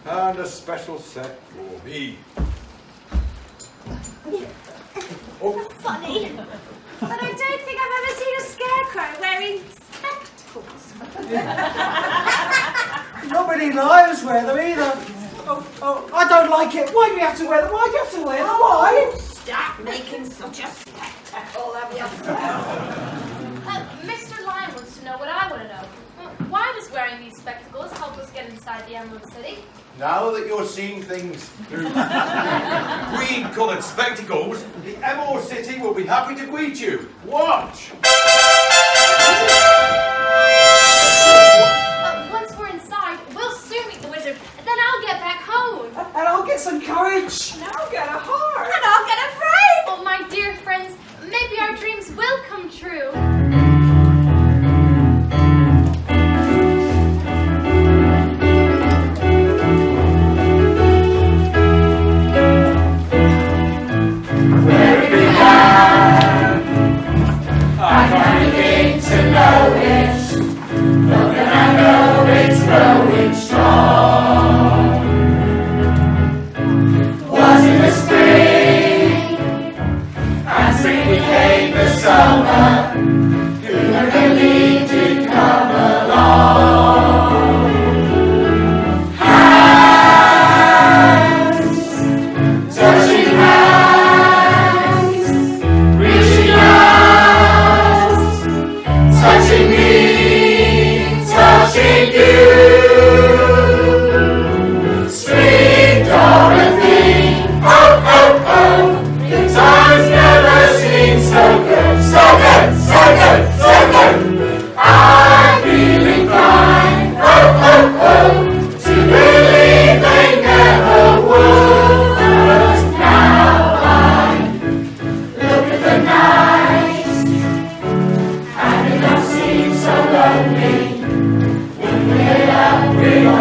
And a special set for me. Oh, Funny. But I don't think I've ever seen a scarecrow wearing spectacles. Not many lions wear them either. Oh, I don't like it. Why do we have to wear them? Why do you have to wear them? Why? Stop making such a spectacle of Mr. Lion wants to know what I want to know. Why does wearing these spectacles help us get inside the Emerald City? now that you're seeing things through green-coloured spectacles, the Emerald City will be happy to greet you. Watch! Once we're inside, we'll soon meet the wizard, and then I'll get back home. And I'll get some courage. And I'll get a heart. And I'll get a brain. Oh, my dear friends, maybe our dreams will come true.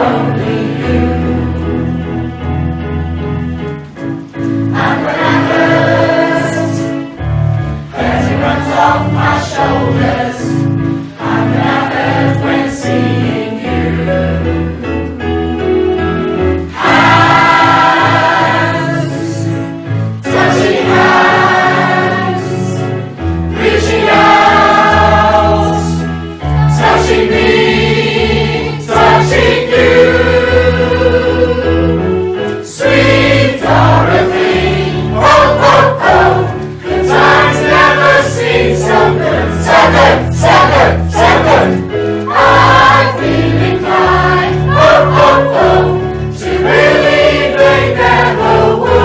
only you. And when I hurt, as it runs off my shoulders, and when I hurt when seeing you. Touching hands, reaching out, touching me, touching you. Sweet Dorothy, oh, oh, oh, the times never seem so good. So good, so good, so good. I feel inclined, oh, oh, oh, to believe they never would.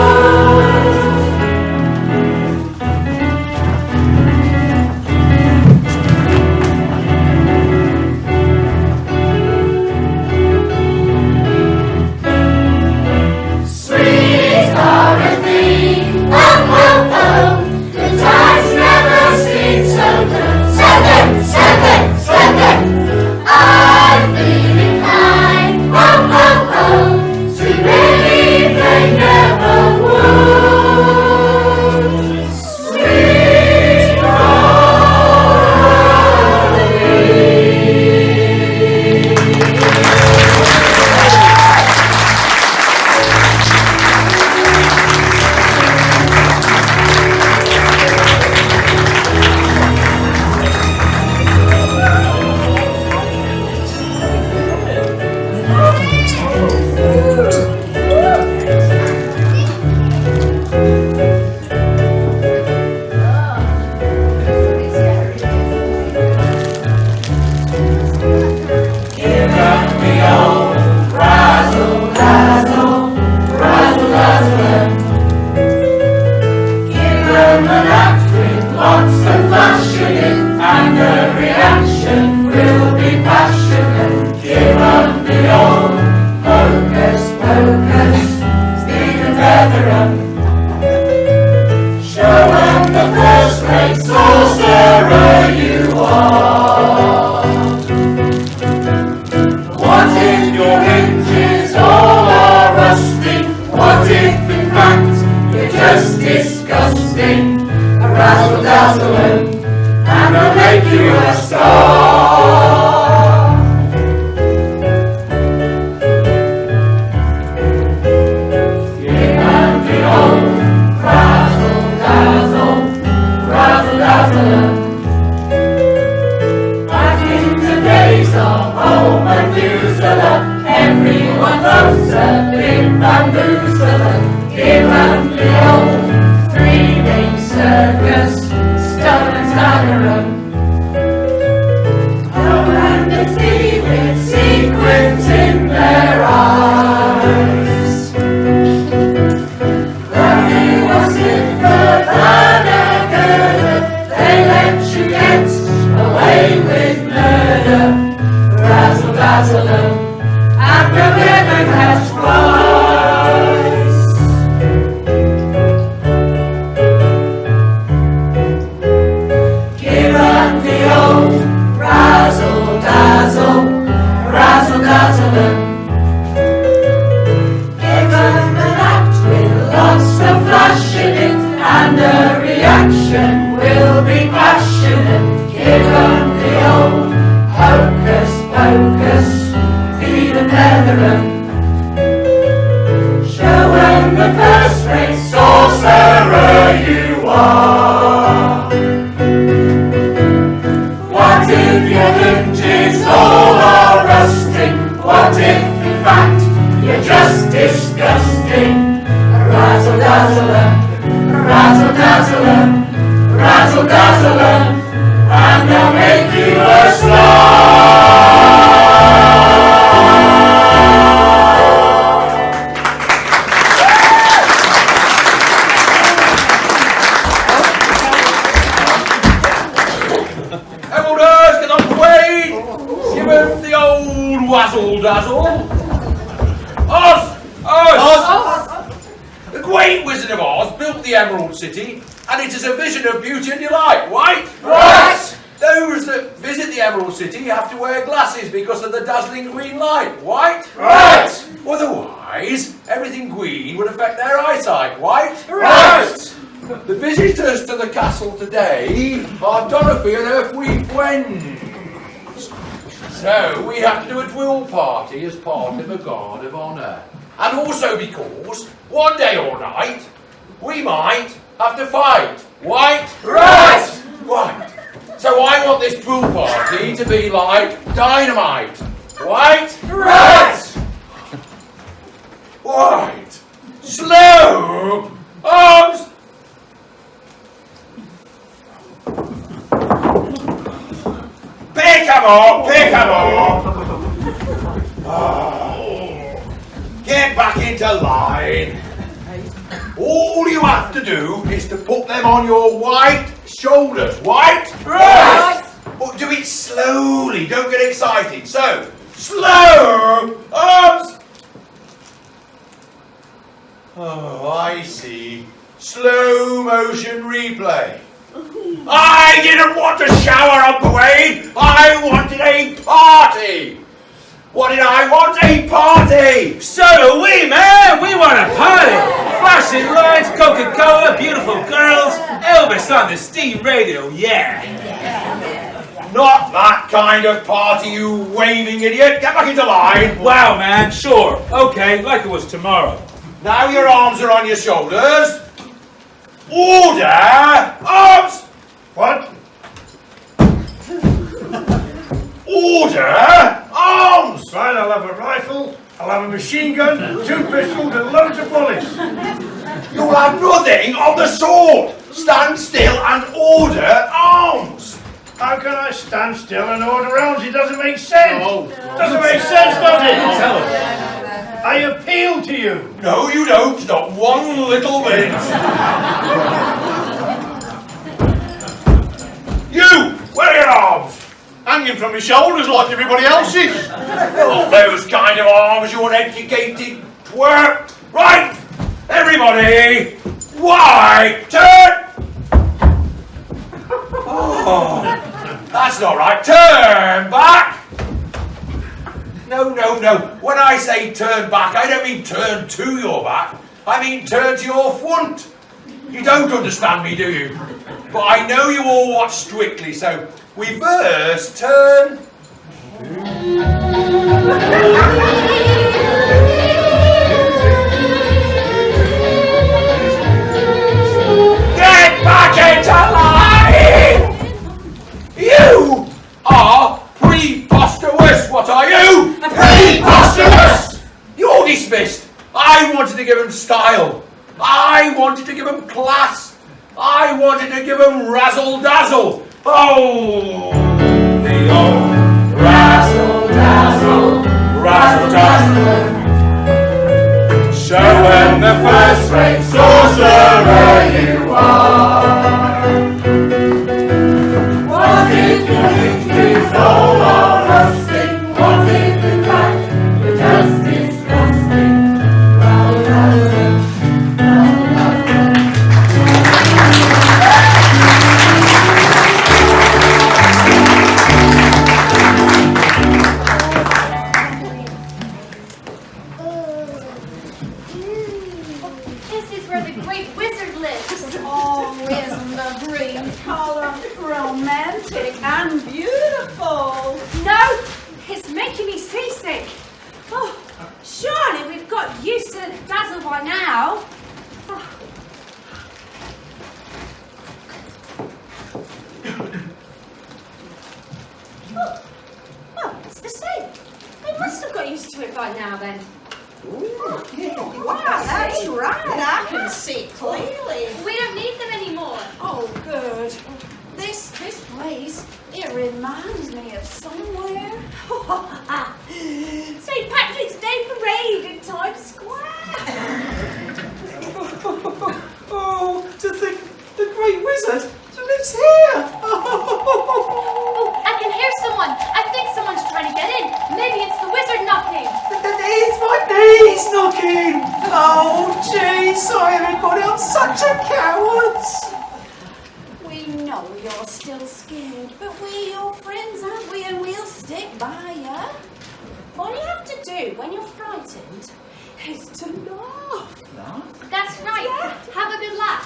Sweet Dorothy, oh, oh, oh, the times never seem so good. So good, so good, so good. I feel inclined, oh, oh, oh, to believe they never would. Sweet Give up the old razzle dazzle, razzle dazzle. Give them a act with lots of fashion in, and the reaction will be passionate. Give them the old hocus pocus, speed and feather 'em. Show them the first-rate sorcerer you are. What if your hinges all are rusting? What if in fact you're just disgusting? A razzle-dazzle and they'll make you a star. Give them the old razzle-dazzle, razzle-dazzle. Back in the days of old Methuselah, everyone loves a big bamboozler. Give them the old three-ring circus, stun and stagger 'em. Oh, and it's me with sequins in their eyes. Love you was stiffer than a girder, they let you get away with murder. Razzle-dazzle 'em, and they'll never catch twice. Give 'em the old razzle-dazzle, razzle-dazzle 'em. Give 'em an act with lots of flash in it, and the reaction will be passionate. Give 'em the old hocus pocus, feed and feather 'em. Show 'em the first-rate sorcerer you are. What if your hinges all are rusting? What if in fact you're just disgusting? Razzle-dazzle, razzle-dazzle, razzle-dazzle, and they'll make you a star. Emeralders, get on the way! Give him the old wazzle-dazzle. Oz! Oz! The great Wizard of Oz built the Emerald City, and it is a vision of beauty and delight, right? Right! There those that visit the Emerald City have to wear glasses because of the dazzling green light. White? Right! Otherwise, everything green would affect their eyesight. White? Right! The visitors to the castle today are Dorothy and her 3 friends. So we have to do a drill party as part of a guard of honour. And also because one day or night we might have to fight. White? Right! Right. So I want this drill party to be like dynamite. White? Right! Right. Slow arms. Pick 'em up, pick 'em up. Get back into line. All you have to do is to put them on your white shoulders. White? Right! But do it slowly, don't get excited. So, slow arms. Oh, I see. Slow motion replay. I didn't want a shower on parade. I wanted a party. What did I want? A party. So do we, man! We want a party! Flashing lights, Coca-Cola, beautiful girls, Elvis on the steam radio, yeah! Not that kind of party, you waving idiot. Get back into line. Wow, man, sure. Okay, like it was tomorrow. Now your arms are on your shoulders. Order! Arms! What? Order! Arms! Right, I'll have a rifle, I'll have a machine gun, 2 pistols and loads of bullets. You'll have nothing on the sword. Stand still and order arms. How can I stand still and order arms? It doesn't make sense. Doesn't make sense, does it? Tell us. I appeal to you. No, you don't. Not one little bit. You! Where are your arms? Hanging from your shoulders like everybody else's. Not those kind of arms, you uneducated twerp. Right! Everybody! White! Turn! Oh, that's not right. Turn back! No, no, no. When I say turn back, I don't mean turn to your back. I mean turn to your front. You don't understand me, do you? But I know you all watch Strictly, so reverse turn. Get back into line! You are preposterous! What are you? Preposterous! You're dismissed! I wanted to give him style. I wanted to give him class. I wanted to give him razzle-dazzle. Oh, the old razzle-dazzle, razzle-dazzle. Showing the first-rate sorcerer you are. What if the victory's all or rusting? What if the fact you're just disgusting? Razzle-dazzle, razzle-dazzle. This is where the great wizard lives. Oh, isn't the green colour romantic and beautiful? No, it's making me seasick. Oh, surely we've got used to the dazzle by now. Oh. Oh, it's the same. They must have got used to it by now then. Wow, that's right. I can see clearly. We don't need them anymore. Oh, good. This place, it reminds me of somewhere. St. Patrick's Day parade in Times Square. Oh, to think the great wizard lives here. Oh, I can hear someone. I think someone's trying to get in. Maybe it's the wizard knocking. It's my knees knocking. Oh, jeez, sorry everybody, I'm such a coward. We know you're still scared, but we're your friends, aren't we? And we'll stick by you. All you have to do when you're frightened is to laugh. That's right. Yeah. Have a good laugh.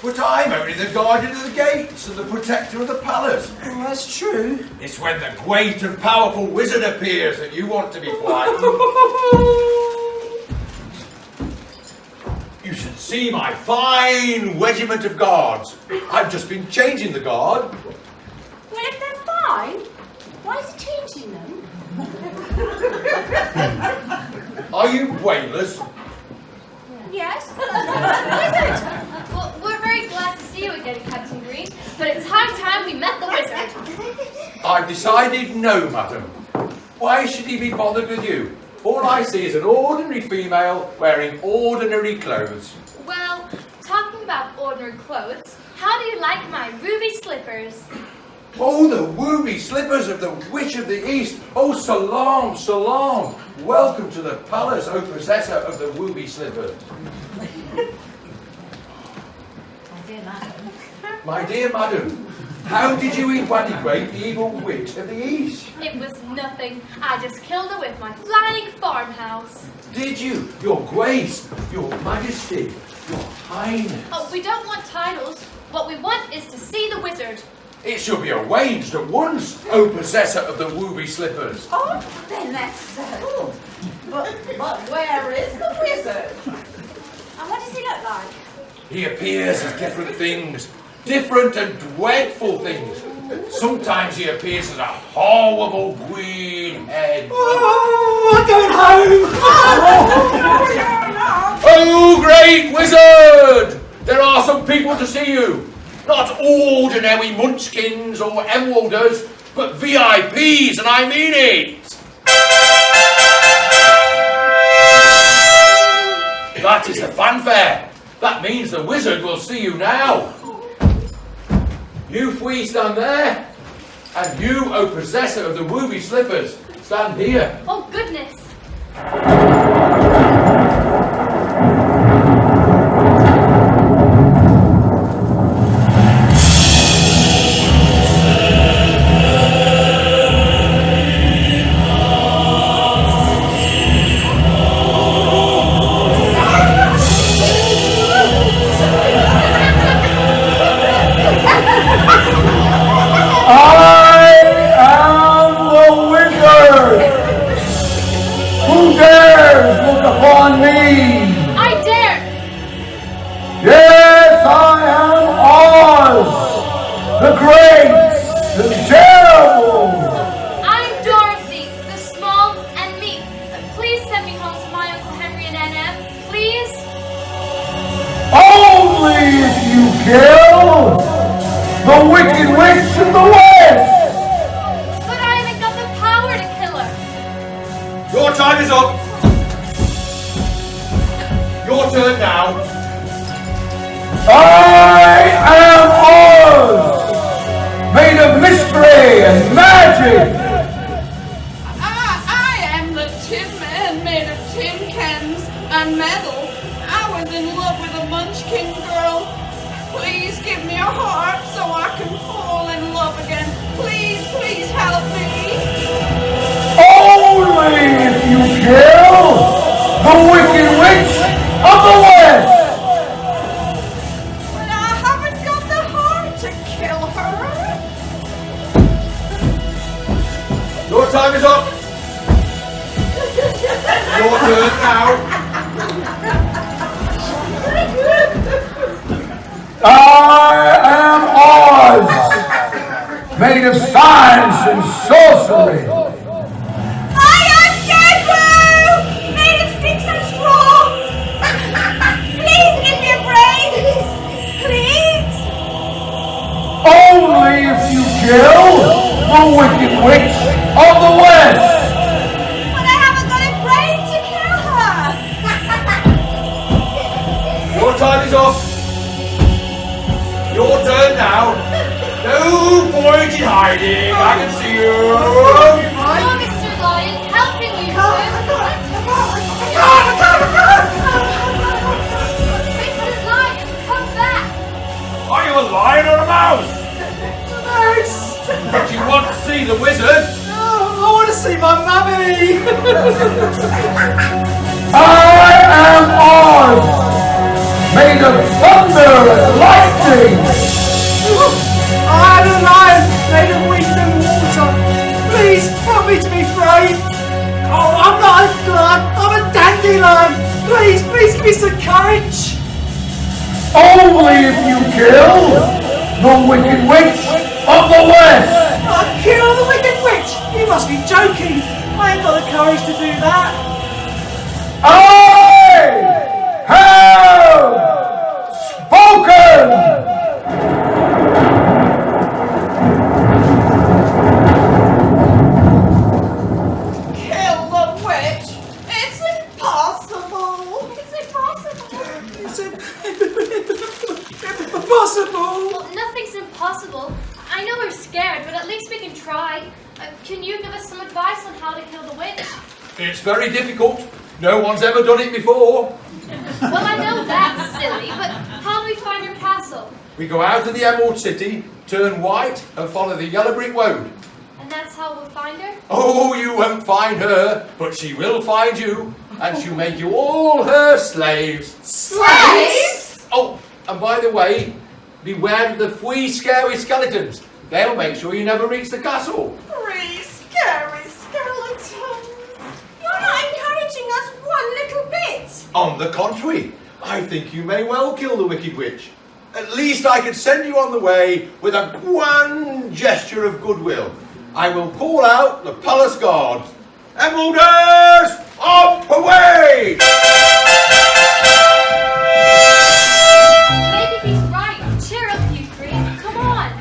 But I'm only the guardian of the gates and the protector of the palace. Well, that's true. It's when the great and powerful wizard appears that you want to be frightened. You should see my fine regiment of guards. I've just been changing the guard. Well, if they're fine, why is he changing them? Are you whalers? Yes. Wizard! Well, we're very glad to see you again, Captain Green, but it's high time we met the wizard. I've decided no, madam. Why should he be bothered with you? All I see is an ordinary female wearing ordinary clothes. Well, talking about ordinary clothes, how do you like my ruby slippers? Oh, the ruby slippers of the Witch of the East. Oh, salam, salam. Welcome to the palace, O possessor of the ruby slippers. My dear madam, how did you eradicate the evil Witch of the East? It was nothing. I just killed her with my flying farmhouse. Did you? Your Grace, Your Majesty, Your Highness. Oh, we don't want titles. What we want is to see the wizard. It shall be arranged at once, O possessor of the ruby slippers. Oh, then that's so. But where is the wizard? And what does he look like? He appears as different things, different and dreadful things. Sometimes he appears as a horrible green head. Oh, I'm going home. Oh, great wizard! There are some people to see you. Not ordinary munchkins or emeralders, but VIPs, and I mean it. That is the fanfare. That means the wizard will see you now. You three stand there, and you, O possessor of the ruby slippers, stand here. Oh, goodness. turn now. No point in hiding. I can see you. Oh, Mr. Lion, helping you, sir. Mrs. Lion, come back. Are you a lion or a mouse? Nice. But you want to see the wizard? Oh, I want to see my mummy. I am armed, made of thunder and lightning. I am a lion made of wind and water. Please help me to be brave. Oh, I'm not a lion. I'm a dandelion. Please, please give me some courage. Only if you kill the wicked witch of the west. Kill the wicked witch. You must be joking. I ain't got the courage to do that. I have spoken. Kill the witch? It's impossible. It's impossible. It's impossible. Well, nothing's impossible. I know we're scared, but at least we can try. Can you give us some advice on how to kill the witch? It's very difficult. No one's ever done it before. Well, I know that's silly, but how do we find your castle? We go out of the Emerald City, turn white, and follow the yellow brick road. And that's how we'll find her? Oh, you won't find her, but she will find you, and she'll make you all her slaves. Slaves? Oh, and by the way, beware of the three scary skeletons. They'll make sure you never reach the castle. Three scary skeletons. You're not encouraging us one little bit. On the contrary, I think you may well kill the Wicked Witch. At least I can send you on the way with a grand gesture of goodwill. I will call out the palace guard. Emeralders, up away! Maybe he's right. Cheer up, you three. Come on.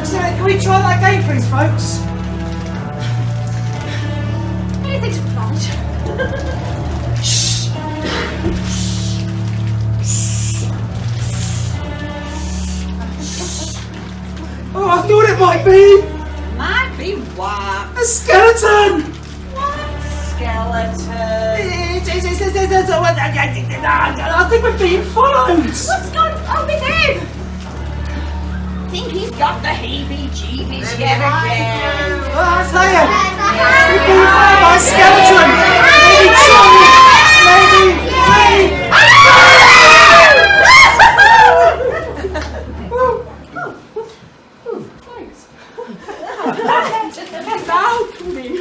Can we try that game, please, folks? Anything to plunge. Oh, I thought it might be Might be what? a skeleton. Skeleton. I think we're being followed. What's going on with him? Think he's got the heebie-jeebies yet again. I tell you, we're being followed by a skeleton. Maybe two, maybe three. Help me.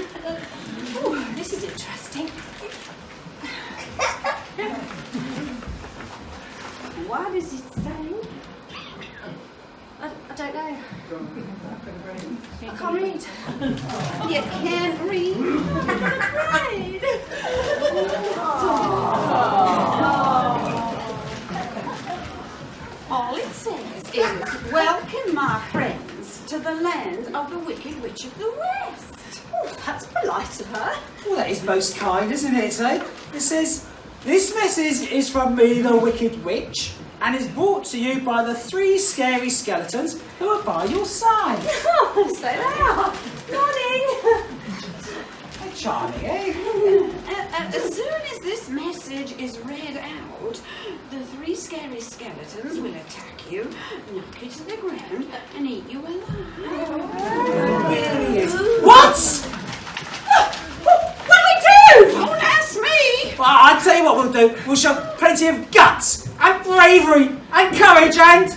What does it say? I don't know. I can't read. You can't read? All it says is, welcome my friends to the land of the Wicked Witch of the West. Oh, that's polite of her. Well, that is most kind, isn't it, eh? It says, this message is from me, the Wicked Witch, and is brought to you by the 3 scary skeletons who are by your side. Oh, so they are. Morning. How charming, eh? As soon as this message is read out, the 3 scary skeletons will attack you, knock you to the ground, and eat you alive. What? What do we do? Don't ask me. Well, I'll tell you what we'll do. We'll show plenty of guts and bravery and courage and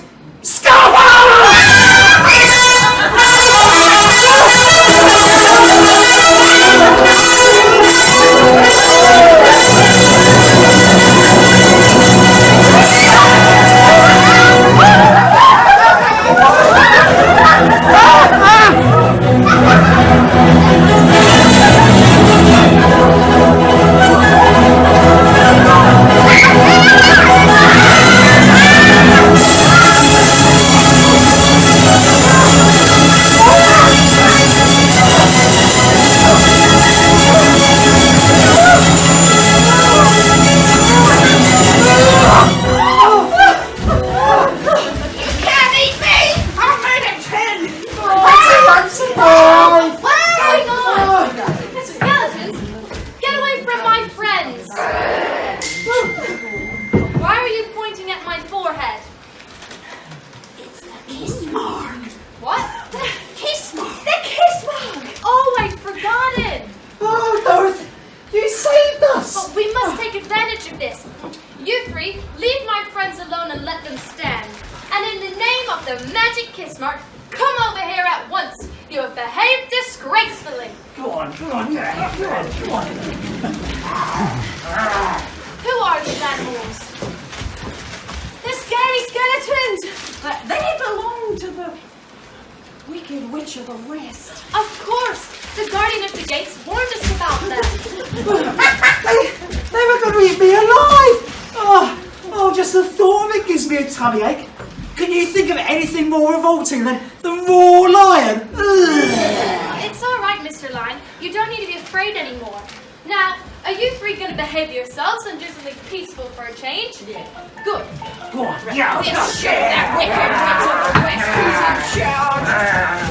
Skeletons, get away from my friends! Why are you pointing at my forehead? It's the kiss mark. What? The kiss mark. The kiss mark. Oh, I'd forgotten! Oh, Dorothy, you saved us! But we must take advantage of this. You 3, leave my friends alone and let them stand. And in the name of the magic kiss mark, come over here at once. You have behaved disgracefully. Go on, yeah, go on. Who are these animals? The scary skeletons. They belong to the Wicked Witch of the West. Of course, the guardian of the gates warned us about them. They were going to eat me alive! Oh, just the thought of it gives me a tummy ache. Can you think of anything more revolting than the raw lion? It's all right, Mr. Lion. You don't need to be afraid anymore. Now, are you 3 going to behave yourselves and do something peaceful for a change? Yeah. Good. Go on, yeah, We'll show that wicked witch of the West who's in charge.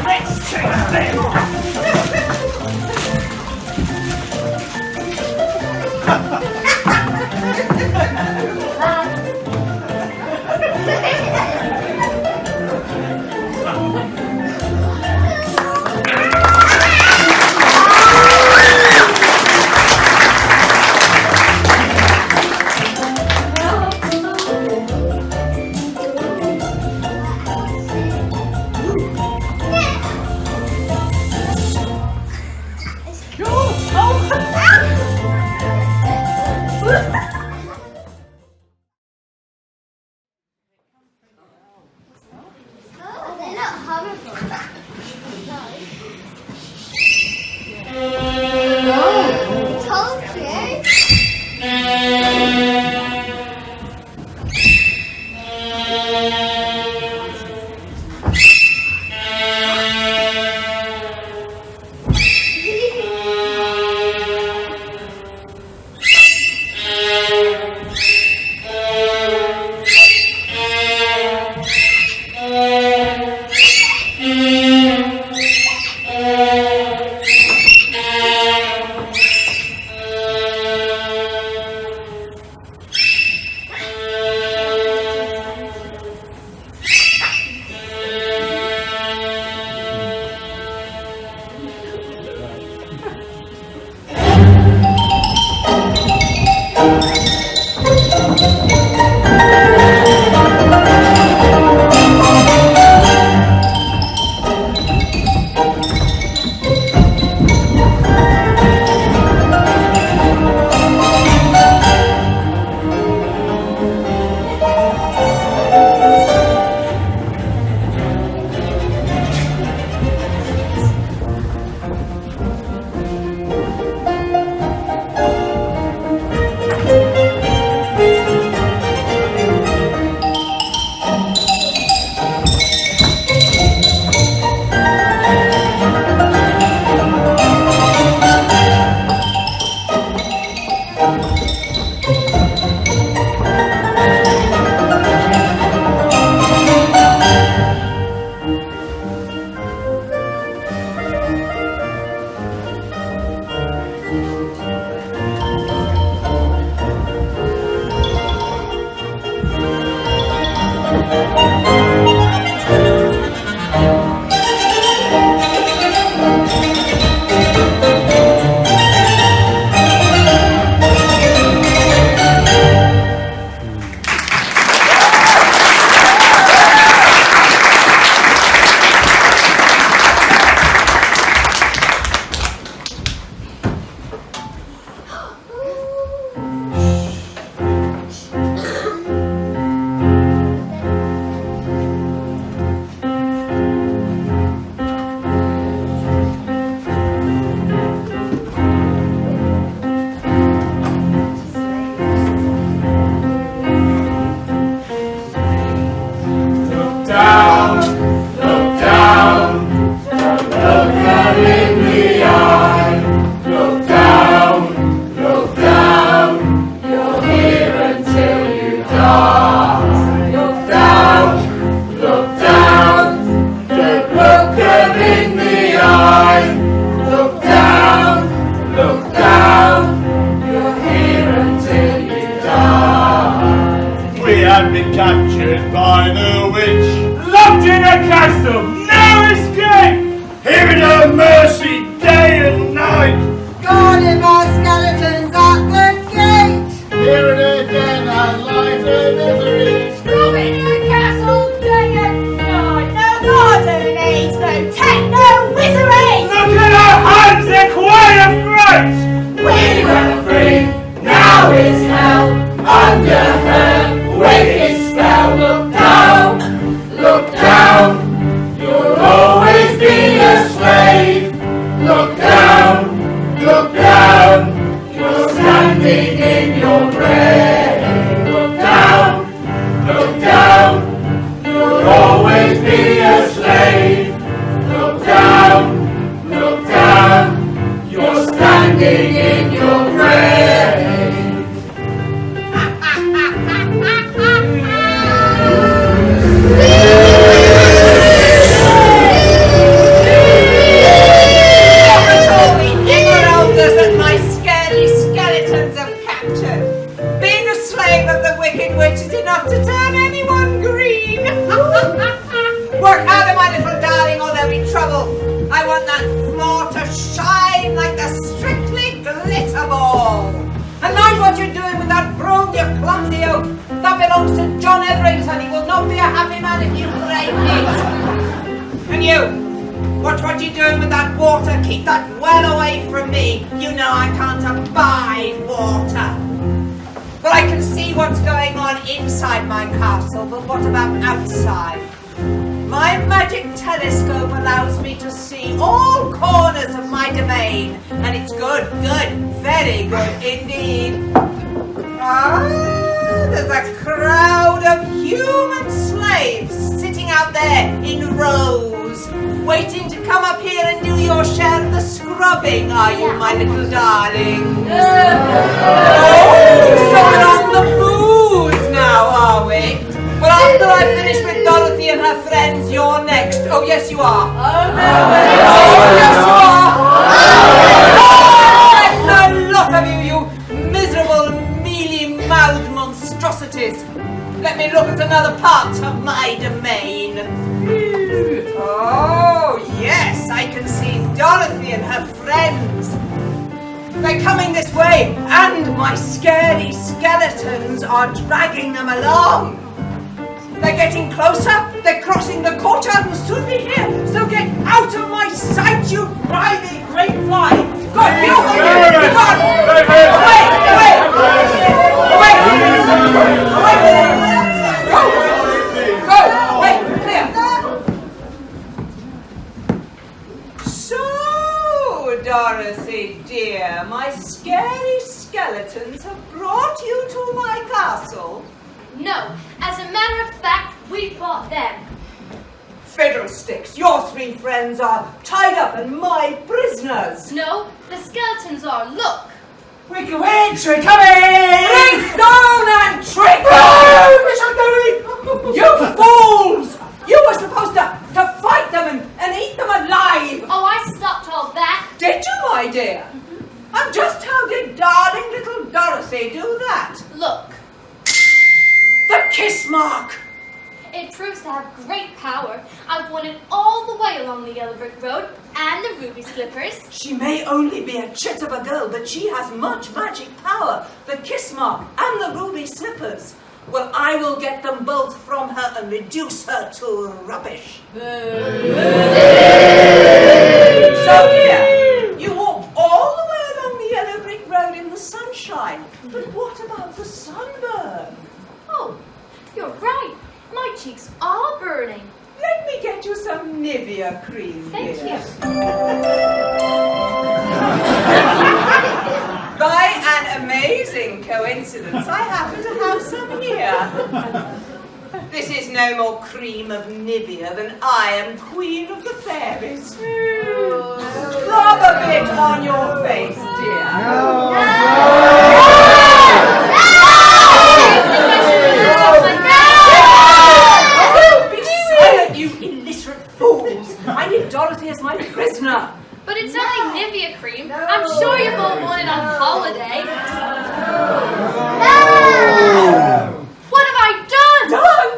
Let's chase Captured by the witch, Locked in a castle, no escape! here in no mercy, day and night. Guarded by skeletons at the gate. Here and again, our lives and miseries. Robbing your castle day and night. No garden needs, no tent, no misery. Look at our hands, they're quite a fright! We were free, now is hell, under her wicked spell. Look down, you'll always be a slave. Look down, you're standing in your grave. Look down, you'll always be a slave. Look down, you're standing in your grave. That my scary skeletons have captured. Being a slave of the wicked witch is enough to turn anyone green. Work harder, my little darling, or there'll be trouble. I want that floor to shine like the Strictly Glitter Ball. And mind what you're doing with that broom, you clumsy oaf. That belongs to John Etherington. He will not be a happy man if you break it. And you. Watch what you're doing with that water. Keep that well away from me. You know I can't abide water. But I can see what's going on inside my castle, but what about outside? My magic telescope allows me to see all corners of my domain, and it's good, very good indeed. Ah, there's a crowd of human slaves sitting out there in rows, waiting to come up here and do your share of the scrubbing, are you, my little darling? Oh, so we're on the booze now, are we? Well, after I finish with Dorothy and her friends, you're next. Oh, yes, you are. Oh, no. Oh, yes, you are. Oh, a lot of you, you miserable, mealy-mouthed monstrosities. Let me look at another part of my domain. Oh, yes, I can see Dorothy and her friends. They're coming this way, and my scary skeletons are dragging them along. They're getting closer, they're crossing the courtyard, will soon be here, so get out of my sight, you grimy great fly. Go, you! Away! So, Dorothy dear, my scary skeletons have brought you to my castle. No, as a matter of fact, we bought them. Fiddlesticks, your three friends are tied up and my prisoners. No, the skeletons are. Look. Wicked witch, we're coming! Denstone and trick! You fools! You were supposed to fight them and eat them alive! Oh, I stopped all that. Did you, my dear? And just how did darling little Dorothy do that? Look, The kiss mark! proves to have great power. I've won it all the way along the Yellow Brick Road and the Ruby Slippers. She may only be a chit of a girl, but she has much magic power. The kiss mark and the ruby slippers. Well, I will get them both from her and reduce her to rubbish. So, dear, you walked all the way along the Yellow Brick Road in the sunshine. But what about the sunburn? Oh, you're right. My cheeks are burning. Let me get you some Nivea cream, Thank dear. By an amazing coincidence, I happen to have some here. This is no more cream of Nivea than I am queen of the fairies. Rub a bit on your face, dear. Oh, be silent, you illiterate fools! I need Dorothy as my prisoner. But it's only Nivea cream. I'm sure you've all worn it on holiday. What have I done? Done?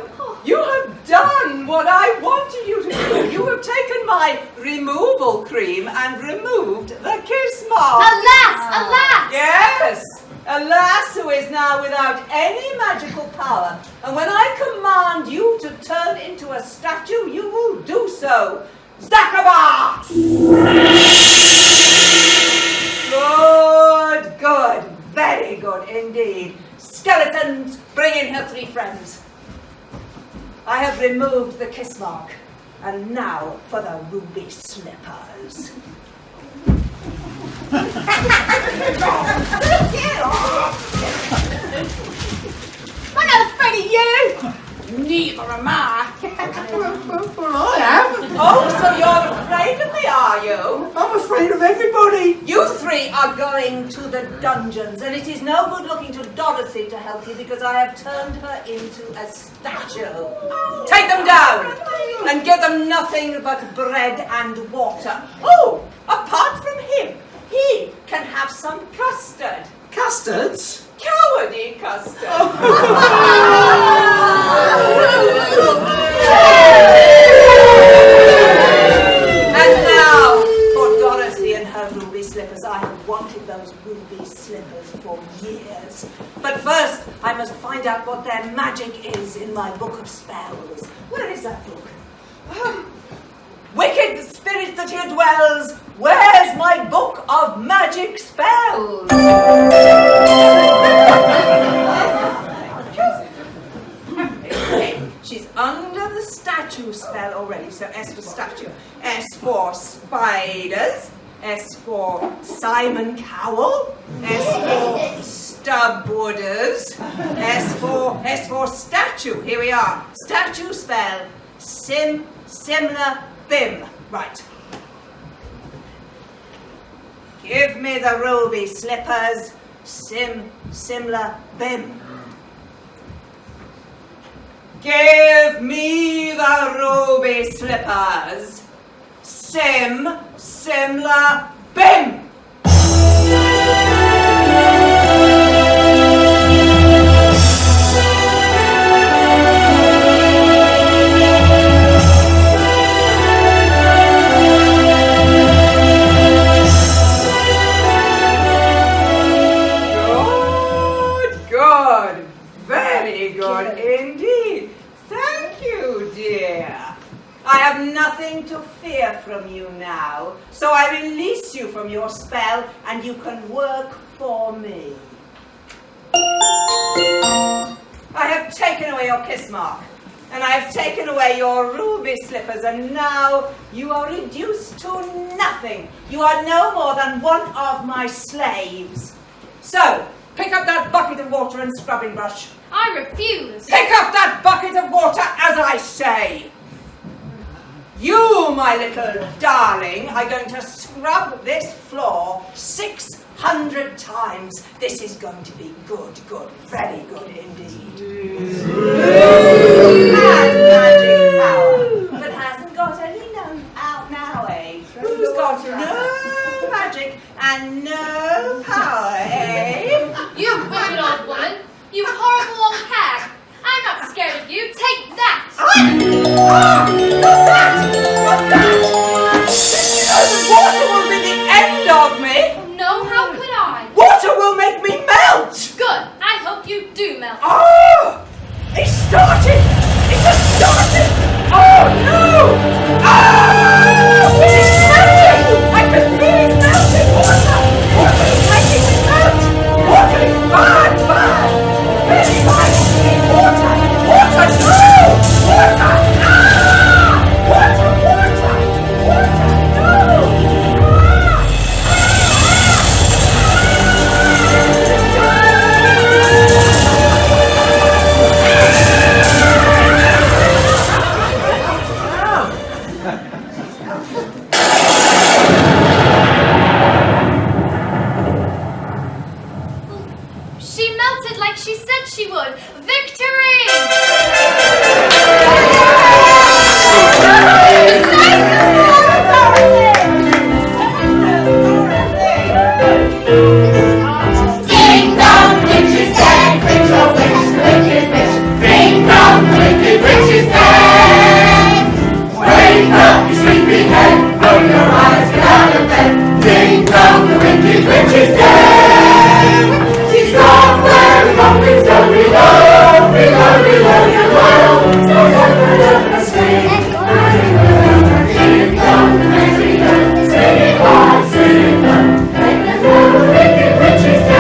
You have done what I wanted you to do. You have taken my removal cream and removed the kiss mark. Alas, alas! Yes, a lass who is now without any magical power. And when I command you to turn into a statue, you will do so. Zachaba! Good, good, very good indeed. Skeletons, bring in her 3 friends. I have removed the kiss mark, and now for the ruby slippers. I'm not afraid of you! Neither am I. Well, I am. Oh, so you're afraid of me, are you? I'm afraid of everybody. You 3 are going to the dungeons, and it is no good looking to Dorothy to help you because I have turned her into a statue. Take them down and give them nothing but bread and water. Oh, apart from him, he can have some custard. Custards? Cowardy custard. And now for Dorothy and her ruby slippers. I have wanted those ruby slippers for years. But first, I must find out what their magic is in my book of spells. Where is that book? Wicked spirit that here dwells, where's my book of magic spells? She's under the statue spell already, so S for statue. S for spiders. S for Simon Cowell. S for stubwooders. S for statue. Here we are. Statue spell. Simla Bim. Right. Give me the ruby slippers. Simla Bim. Give me the ruby slippers. Simla Bim. Good, very good indeed. Thank you, dear. I have nothing to fear from you now, so I release you from your spell and you can work for me. I have taken away your kiss mark, and I have taken away your ruby slippers, and now you are reduced to nothing. You are no more than one of my slaves. So, pick up that bucket of water and scrubbing brush. I refuse. Pick up that bucket of water as I say. You, my little darling, are going to scrub this floor 600 times. This is going to be good, very good indeed. Has magic power, but hasn't got any now, eh? Who's got no magic and no power, eh? You wicked old woman. You horrible old hag. I'm not scared of you. Take that. Not that! Not that! Water will be the end of me! No, how could I? Water will make me melt! Good. I hope you do melt. Oh! It started! It has started! Oh no! Oh! It's melting! I can feel it melting! Water! Water is making me melt! Water is bad, bad! Very bad indeed! Water! Water! No! Water! Ah! Water! Water! Water! No! She melted like she said she would. Victory! Ding dong, witch is dead. Witch, oh witch, witch is witch. Ding dong, the wicked witch is dead. Wake up, you sleepyhead. Open your eyes, get out of bed. Ding dong, the wicked witch is dead. She's gone where the goblins go below, below, below your world. So never let us sing. Ding dong, the merry go. Sing it hard, sing it low. Let them know the wicked witch is dead.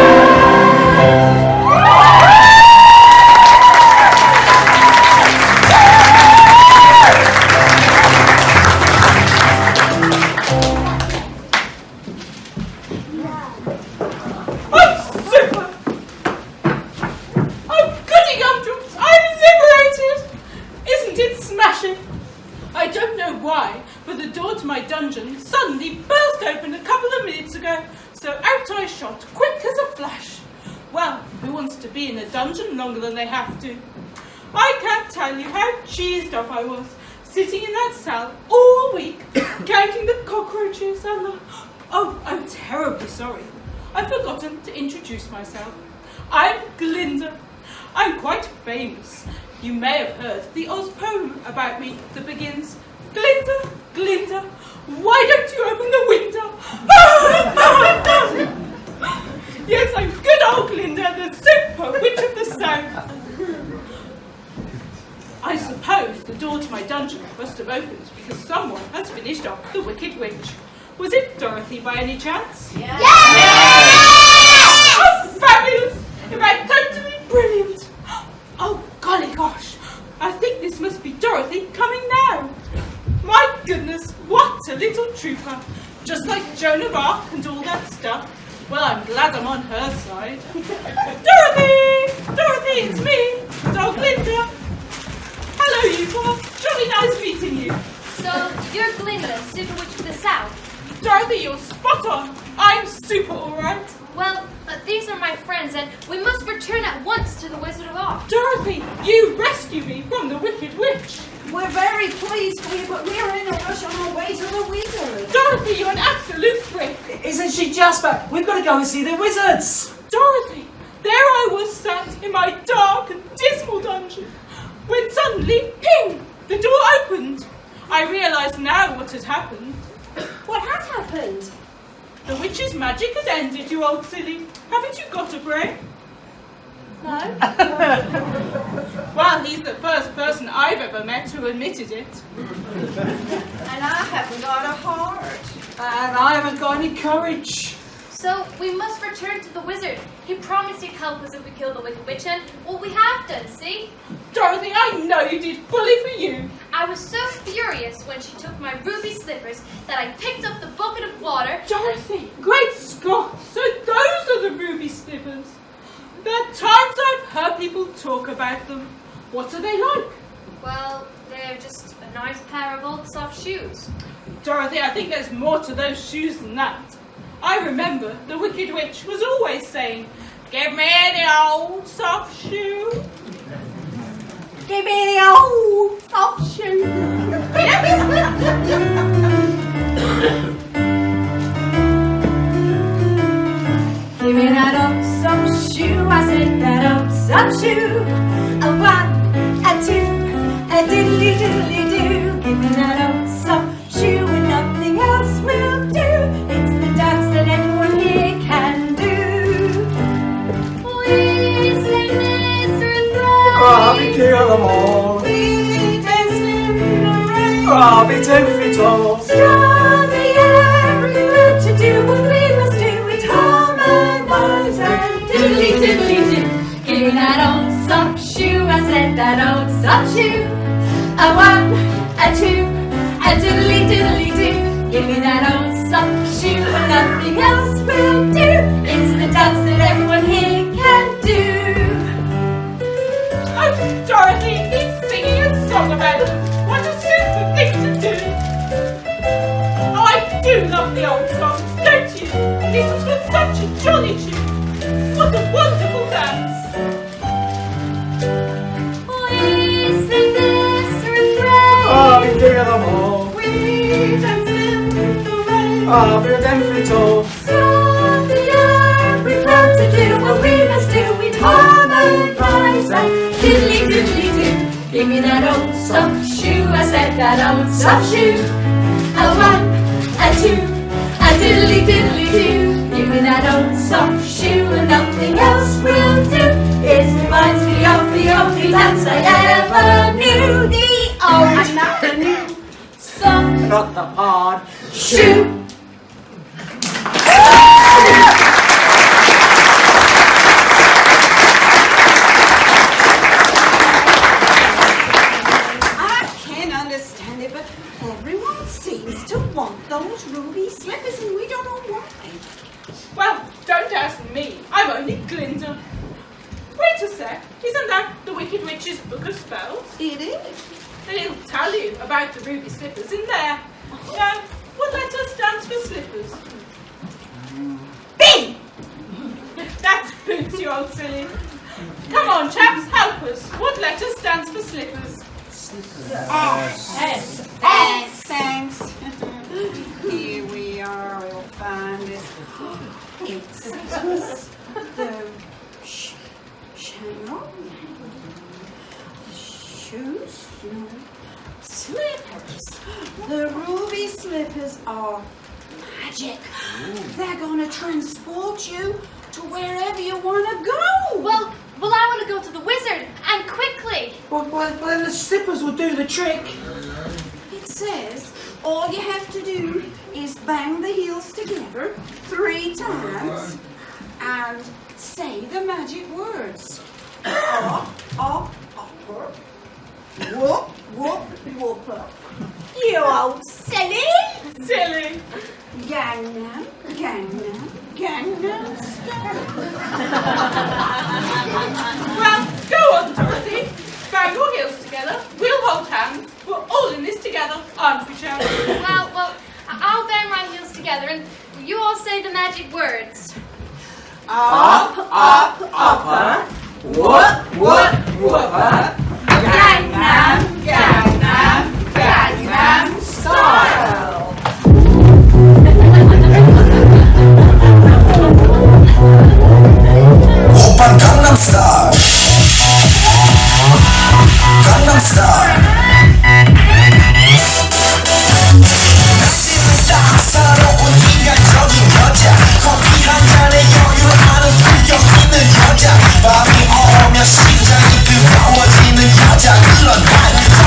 I'm super! Oh, goody gumdrops! I'm liberated! Isn't it smashing? I don't know why, but the door to my dungeon suddenly burst open a couple of minutes ago, so out I shot, quick as a flash. Well, who wants to be in a dungeon longer than they have to? I can't tell you how cheesed up I was, sitting in that cell all week, counting the cockroaches and the... Oh, I'm terribly sorry. I've forgotten to introduce myself. I'm Glinda. I'm quite famous. You may have heard the Oz poem about me that begins, Glinda, Glinda, why don't you open the window? Yes, I'm good old Glinda, the super witch of the south. I suppose the door to my dungeon must have opened because someone has finished off the Wicked Witch. Was it Dorothy by any chance? Yeah. Oh, fabulous! In fact, totally brilliant! Oh, golly gosh! I think this must be Dorothy coming now. My goodness, what a little trooper! Just like Joan of Arc and all that stuff. Well, I'm glad I'm on her side. Dorothy! Dorothy, it's me, Dog Glinda. Hello, you four. Jolly nice meeting you. So, you're Glinda, Super Witch of the South. Dorothy, you're spot on. I'm super alright. Well, these are my friends, and we must return at once to the Wizard of Oz. Dorothy, you rescued me from the Wicked Witch. We're very pleased for you, but we're in a rush on our way to the wizard. Dorothy, you're an absolute brick. Isn't she just back? We've got to go and see the wizards. Dorothy, there I was sat in my dark and dismal dungeon, when suddenly, ping, the door opened. I realised now what had happened. What has happened? The witch's magic had ended, you old silly. Haven't you got a brain? No? Well, he's the first person I've ever met who admitted it. And I haven't got a heart. And I haven't got any courage. So, we must return to the wizard. He promised he'd help us if we kill the Wicked Witch, and, well, we have done, see? Dorothy, I know you did fully for you. I was so furious when she took my ruby slippers that I picked up the bucket of water. Dorothy, great Scott, so those are the ruby slippers. There are times I've heard people talk about them. What are they like? Well, they're just a nice pair of old soft shoes. Dorothy, I think there's more to those shoes than that. I remember the Wicked Witch was always saying, "Give me the old soft shoe." Give me the old soft shoe. Give me that old soft shoe. I said that old soft shoe. A one, a two, a diddly diddly-do. Give me that old soft shoe and nothing else will do. It's the dance that everyone here can do. We sing this refrain. Robbie kill them all. We dance in the rain. Robbie 10 feet tall. Straw the air, remember to do what we must do. It harmonize and Diddly-diddly-do. Give me that old soft shoe. I said that old soft shoe. A one, a two, a diddly-diddly-do. Give me that old soft shoe and nothing else will do. It's the dance that everyone here can do. Oh, Dorothy, he's singing a song about it. What a simple thing to do. Oh, I do love the old songs, don't you? This was with such a jolly tune. What a wonderful dance. We sing this refrain. Robbie kill them all. we dance in the rain. Robbie 10 feet tall. Straw the air, we're proud to do what we must do. We harmonize and Diddly-diddly-do. Give me that old soft shoe. I said that old soft shoe. A one, a two, a diddly-diddly-do. Give me that old soft shoe and nothing else will do. It reminds me of the only dance I ever knew. The old and not the new. soft Not the hard. shoe. I can't understand it, but everyone seems to want those ruby slippers, and we don't know why. Well, don't ask me. I'm only Glinda. Wait a sec. Isn't that the Wicked Witch's Book of Spells? It is. Then it'll tell you about the ruby slippers in there. Now, what let us dance for slippers? B! That's boots, you old silly. Come on, chaps, help us. What let us dance for slippers? Thanks. Here we are. We'll find it. It's the channel. Shoes. Slippers. The ruby slippers are magic. They're gonna transport you to wherever you wanna go. Well, I want to go to the wizard, and quickly. Well, then the slippers will do the trick. It says all you have to do is bang the heels together 3 times and say the magic words. Up, up, upper. Whoop, whoop, whooper. You old silly. Silly. Gangnam, Gangnam, Gangnam Style. Well, go on, Dorothy. Bang your heels together. We'll hold hands. We're all in this together, aren't we, chaps? Well, I'll bang my heels together, and you all say the magic words. Up, up, upper. Whoop, whoop, whooper. Gangnam, Gangnam, Gangnam Style. 오빤 강남스타일 강남스타일 날씨는 따사로운 인간적인 여자 커피 한 잔에 여유를 아는 품격 있는 여자 밤이 오면 심장이 뜨거워지는 여자 그런 나를 건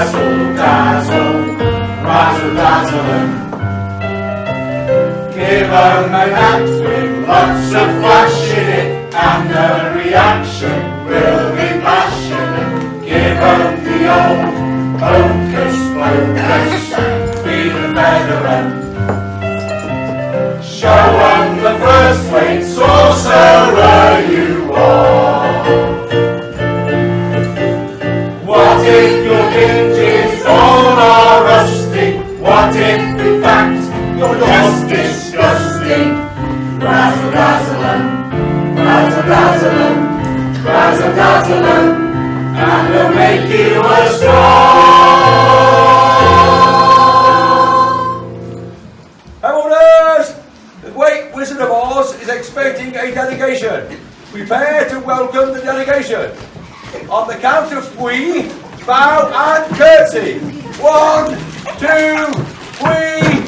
Razzle dazzle, razzle dazzle. Give 'em a hat with lots of flash in it, and the reaction will be passionate. Give 'em the old hocus pocus, feed and feather 'em. Show 'em the first rate sorcerer you are. What if your hinges all are rusty? What if in fact you're just disgusting? Razzle dazzle 'em, razzle dazzle 'em, razzle dazzle 'em, and they'll make you a star. Heralders! The great Wizard of Oz is expecting a delegation. Prepare to welcome the delegation. On the count of 3, bow and curtsy. 1, 2, 3.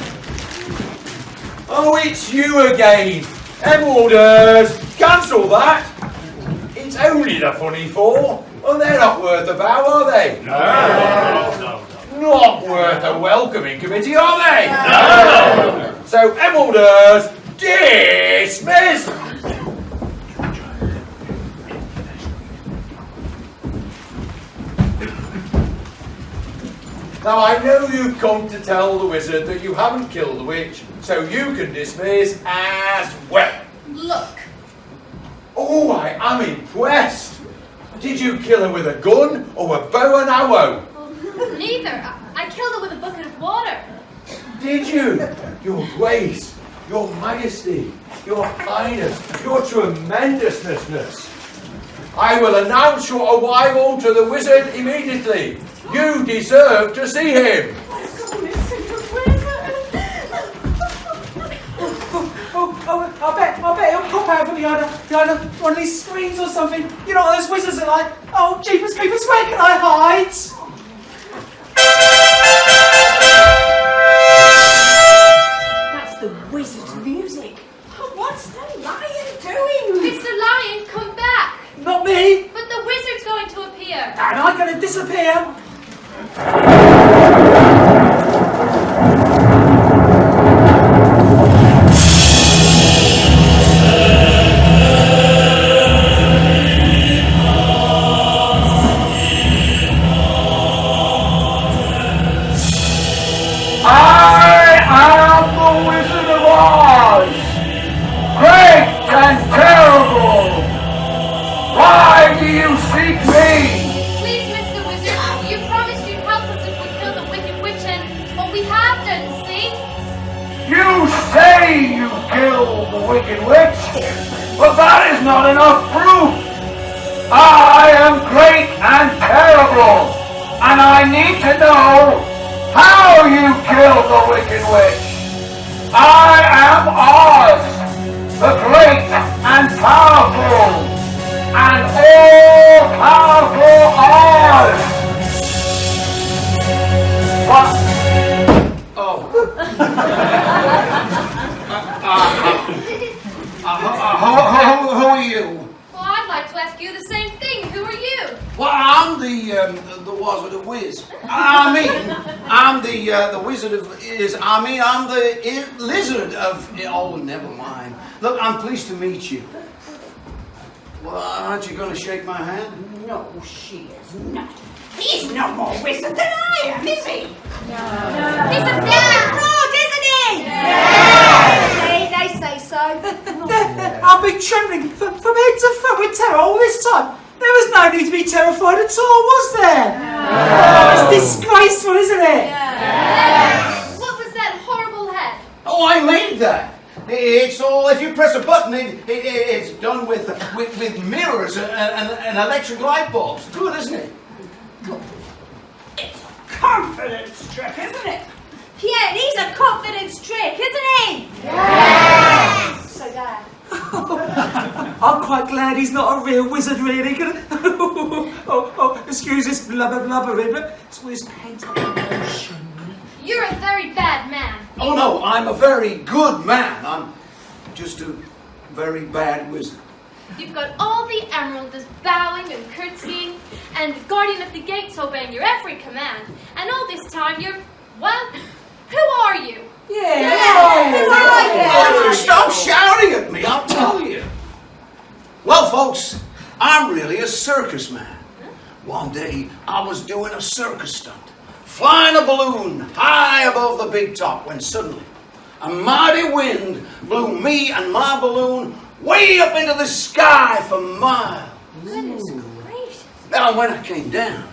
Oh, it's you again. Emeralders, cancel that. It's only the funny 4. Well, they're not worth a bow, are they? No. Not worth a welcoming committee, are they? No. So, Emeralders, dismissed. Now, I know you've come to tell the wizard that you haven't killed the witch, so you can dismiss as well. Look, Oh, I am impressed. Did you kill her with a gun or a bow and arrow? neither. I killed it with a bucket of water. Did you? Your grace, your majesty, your highness, your tremendousness. I will announce your arrival to the wizard immediately. You deserve to see him. I bet he'll pop out from behind one of these screens or something. You know what those wizards are like? Oh, jeepers creepers, where can I hide? That's the wizard's music. Oh, what's the lion doing? Mr. Lion, come back. Not me. But the wizard's going to appear. And I'm going to disappear. I am the Wizard of Oz, great and terrible. Why do you seek me? Please, Mr. Wizard, you promised you'd help us if we kill the wicked witch, and well, we have done, see? You say you killed the Wicked Witch, but that is not enough proof. I am great and terrible, and I need to know how you killed the Wicked Witch. I am Oz, the great and powerful, and all-powerful Oz. What? Oh. Who are you? Well, I'd like to ask you the same thing. Who are you? Well, I'm the Wizard of Wiz. I'm the Wizard of Is. I'm the Lizard of. Oh, never mind. Look, I'm pleased to meet you. Well, aren't you going to shake my hand? No, she is not. He's no more wizard than I am, is he? He's a fraud, isn't he? Hey, they say so. I've been trembling from head to foot with terror all this time. There was no need to be terrified at all, was there? Oh, it's disgraceful, isn't it? What was that horrible head? Oh, I made that. It's all, if you press a button, it's done with mirrors and electric light bulbs. Good, isn't it? It's a confidence trick, isn't it? Yeah, he's a confidence trick, isn't he? Yes! So Dad. I'm quite glad he's not a real wizard, really. Excuse this blubbering, but it's with his pent-up emotion. You're a very bad man. Oh no, I'm a very good man. I'm just a very bad wizard. You've got all the emeralds bowing and curtsying, and the guardian of the gates obeying your every command. And all this time you're, well, who are you? Stop shouting at me, I'll tell you. Well, folks, I'm really a circus man. One day, I was doing a circus stunt, flying a balloon high above the big top, when suddenly, a mighty wind blew me and my balloon way up into the sky for miles. Goodness gracious. Now, when I came down,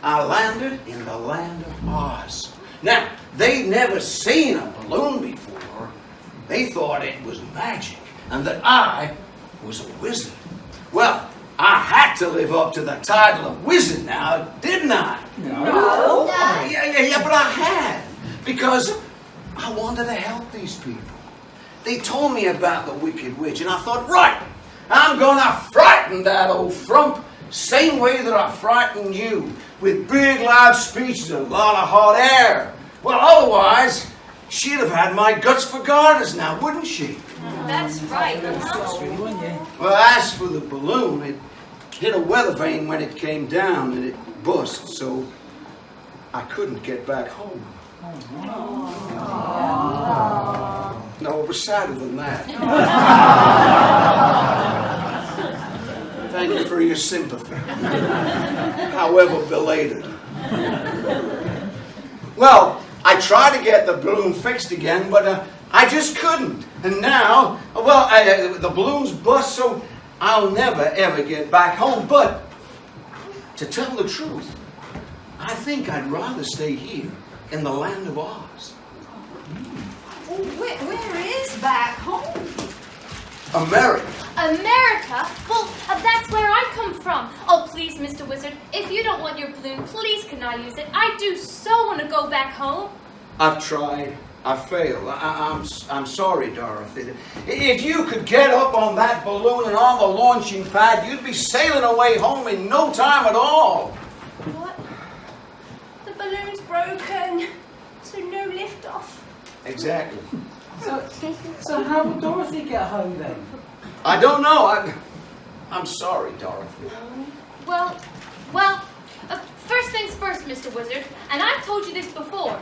I landed in the land of Oz. Now, they'd never seen a balloon before. They thought it was magic and that I was a wizard. Well, I had to live up to the title of wizard now, didn't I? No. Yeah, but I had. Because I wanted to help these people. They told me about the Wicked Witch, and I thought, right, I'm gonna frighten that old frump same way that I frightened you, with big loud speeches and a lot of hot air. Well, otherwise, she'd have had my guts for garters now, wouldn't she? That's right. Well, as for the balloon, it hit a weather vane when it came down and it bust, so I couldn't get back home. No, it was sadder than that. Thank you for your sympathy, however belated. Well, I tried to get the balloon fixed again, but I just couldn't. And now, well, the balloon's bust, so I'll never ever get back home. But to tell the truth, I think I'd rather stay here in the land of Oz. Where is back home? America. America? Well, that's where I come from. Oh, please, Mr. Wizard, if you don't want your balloon, please can I use it? I do so want to go back home. I've tried. I failed. I'm sorry, Dorothy. If you could get up on that balloon and on the launching pad, you'd be sailing away home in no time at all. What? The balloon's broken, so no lift off. Exactly. So how would Dorothy get home then? I don't know. I'm sorry, Dorothy. Well, first things first, Mr. Wizard, and I've told you this before.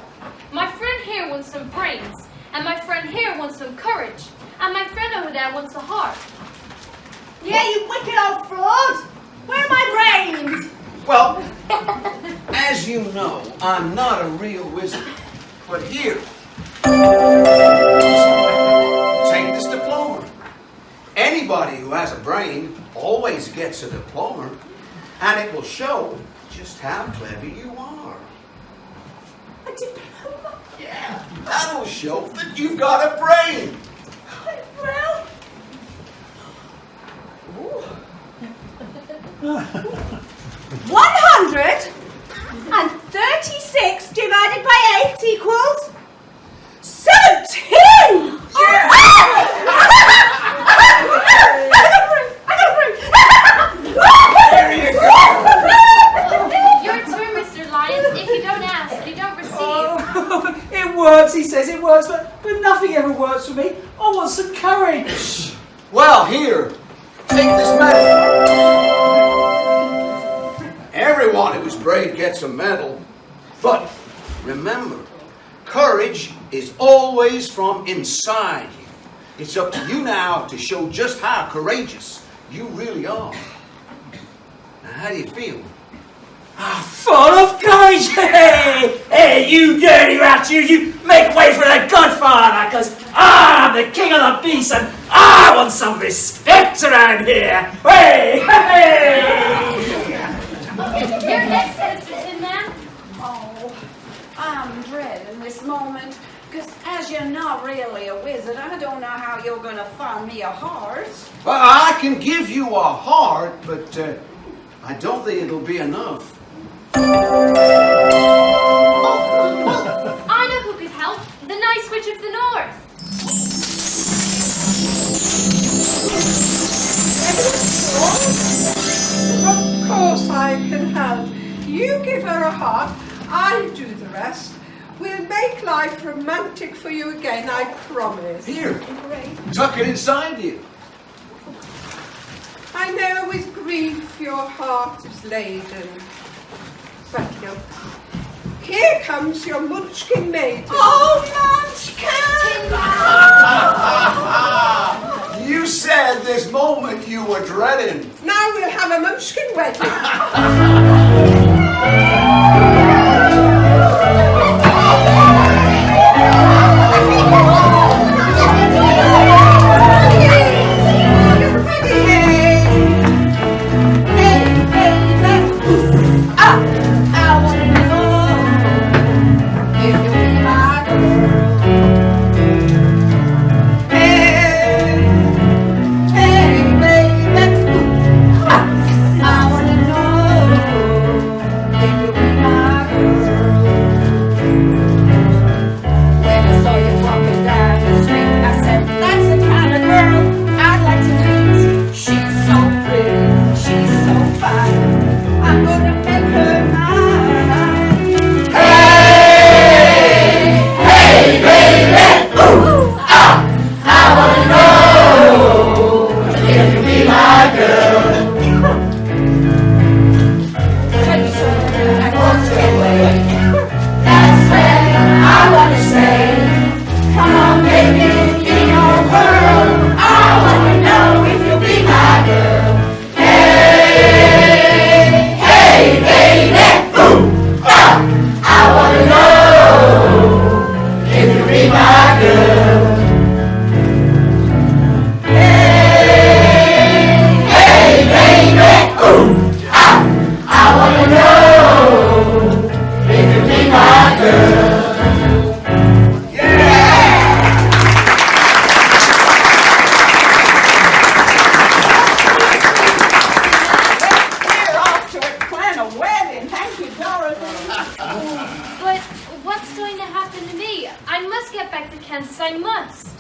My friend here wants some brains, and my friend here wants some courage, and my friend over there wants a heart. Yeah, you wicked old fraud! Where are my brains? Well, as you know, I'm not a real wizard. But here, take this diploma. Anybody who has a brain always gets a diploma, and it will show just how clever you are. A diploma? Yeah, that'll show that you've got a brain. Well... 136 divided by 8 equals 17! There you go. Your turn, Mr. Lion. If you don't ask, you don't receive. It works, he says it works, but nothing ever works for me. I want some courage. Well, here, take this medal. Everyone who's brave gets a medal. But remember, courage is always from inside you. It's up to you now to show just how courageous you really are. Now, how do you feel? Full of courage! Hey, you dirty rat, you make way for the Godfather, because I'm the king of the beasts and I want some respect around here! Hey! Your next sister, Tin Man. Oh, I'm dreading this moment, because as you're not really a wizard, I don't know how you're going to find me a heart. Well, I can give you a heart, but I don't think it'll be enough. Oh, I know who could help. The Nice Witch of the North. Of course I can help. You give her a heart, I'll do the rest. We'll make life romantic for you again, I promise. Here, tuck it inside you. I know with grief your heart is laden. But look, here comes your Munchkin maiden. Oh, Munchkin! You said this moment you were dreading. Now we'll have a Munchkin wedding.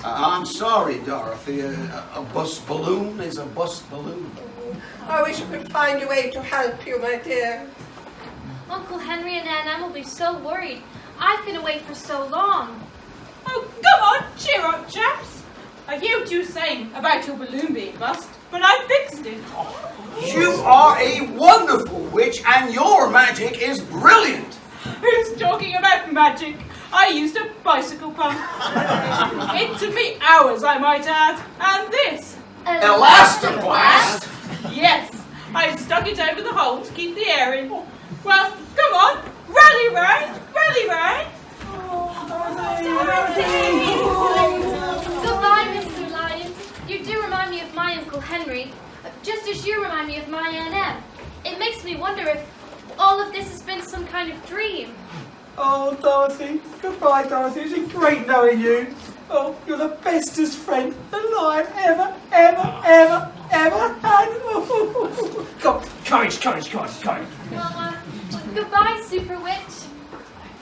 I'm sorry, Dorothy. A bus balloon is a bus balloon. I wish I could find a way to help you, my dear. Uncle Henry and Aunt Em will be so worried. I've been away for so long. Oh, come on, cheer up, chaps. I hear what you're saying about your balloon being bust, but I fixed it. You are a wonderful witch, and your magic is brilliant. Who's talking about magic? I used a bicycle pump. It took me hours, I might add. And this. Elastoplast? Yes, I stuck it over the hole to keep the air in. Well, come on, rally round, rally round. Goodbye, Mr. Lion. You do remind me of my Uncle Henry, just as you remind me of my Aunt Em. It makes me wonder if all of this has been some kind of dream. Oh, Dorothy. Goodbye, Dorothy. It's been great knowing you. Oh, you're the bestest friend the Lion ever had. Come, courage. Well, goodbye, Super Witch.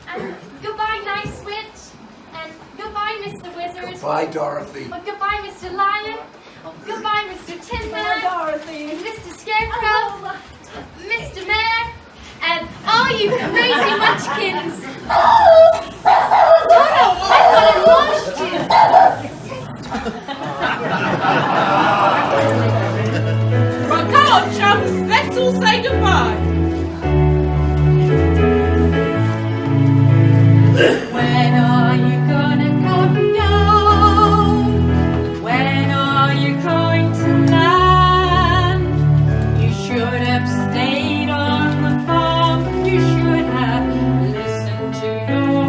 And goodbye, Nice Witch. And goodbye, Mr. Wizard. Goodbye, Dorothy. Oh, goodbye, Mr. Lion. Oh, goodbye, Mr. Tin Man. Dorothy. Mr. Scarecrow. Mr. Mayor. And all you crazy munchkins. Toto, I thought I lost you. Well, come on, chums, let's all say goodbye. When are you gonna come down? When are you going to land? You should have stayed on the farm. You should have listened to your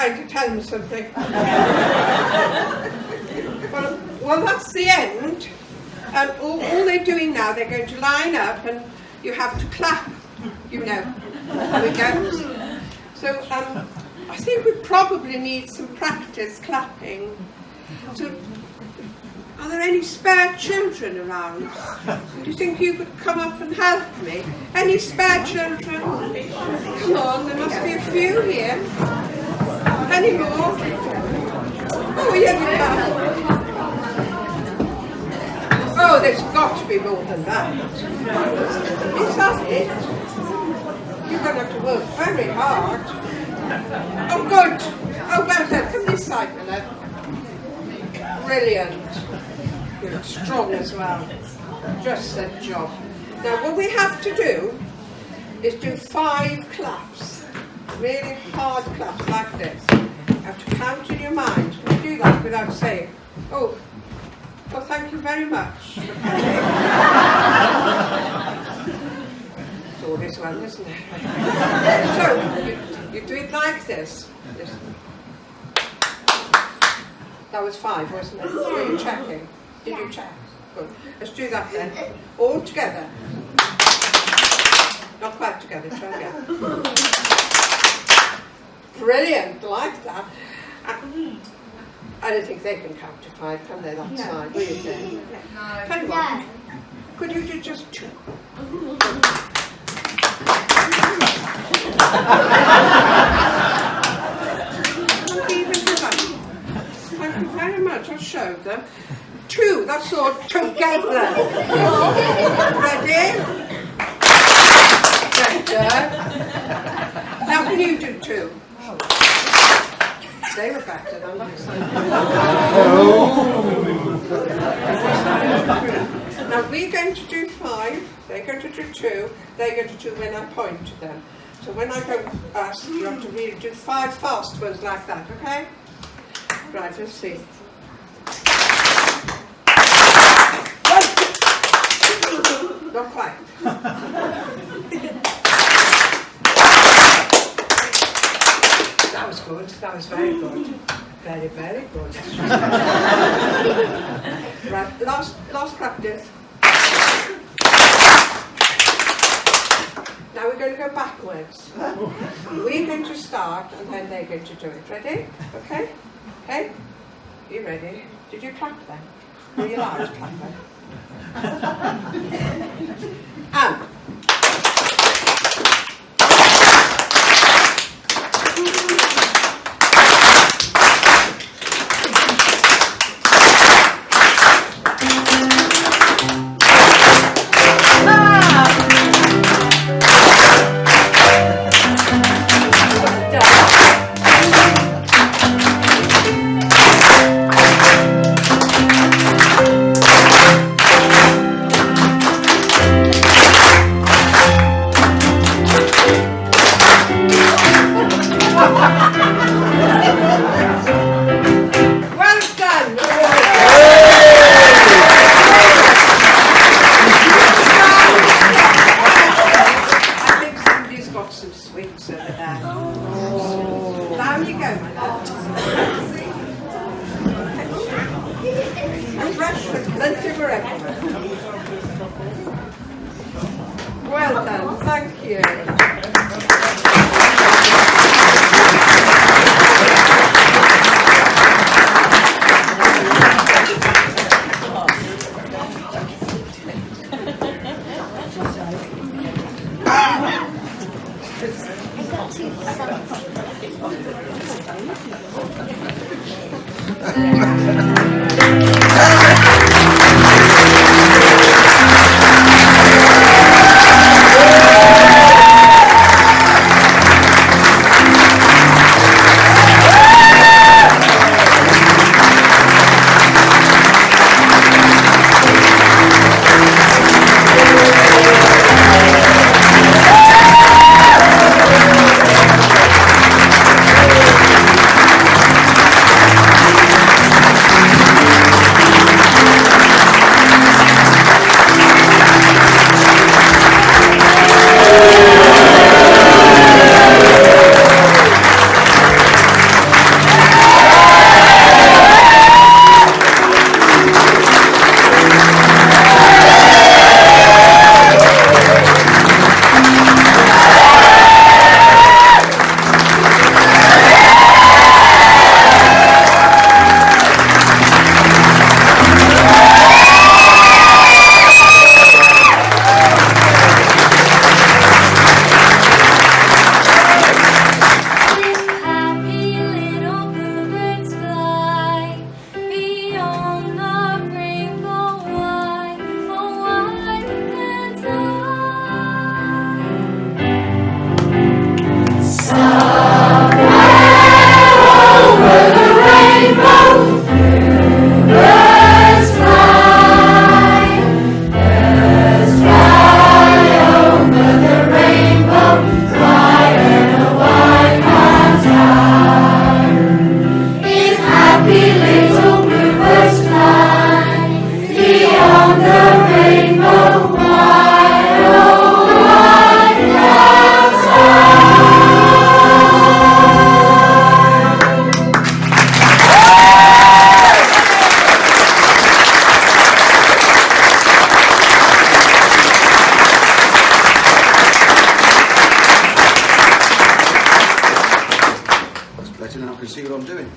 trying to tell them something. Well, that's the end. And all they're doing now, they're going to line up and you have to clap, you know. There we go. So I think we probably need some practice clapping. So, are there any spare children around? Do you think you could come up and help me? Any spare children? Come on, there must be a few here. Any more? Oh, here we go. Oh, there's got to be more than that. Is that it? You're going to have to work very hard. Oh, good. Oh, well done. Come this side, Miller. Brilliant. You're strong as well. Just a job. Now, what we have to do is do 5 claps. Really hard claps like this. You have to count in your mind. You do that without saying, oh, well, thank you very much. It's all this one, isn't it? So, you do it like this. That was 5, wasn't it? Were you checking? Did you check? Good. Let's do that then. All together. Not quite together, try again. Brilliant, like that. I don't think they can count to 5, can they, that side? Will you think? No. Tell you what, could you do just 2? Thank you very much, I showed them. 2, that's all together. Ready? Better. Now can you do 2? They were better than last time. Now we're going to do 5, they're going to do 2, they're going to do when I point to them. So when I go ask, you have to really do 5 fast ones like that, okay? Right, let's see. Not quite. That was good. That was very good. Very, very good. Right, last practice. Now we're going to go backwards. We're going to start and then they're going to do it. Ready? Okay? Okay? You ready? Did you clap then? Were you allowed to clap then? And well done, thank you. see what I'm doing.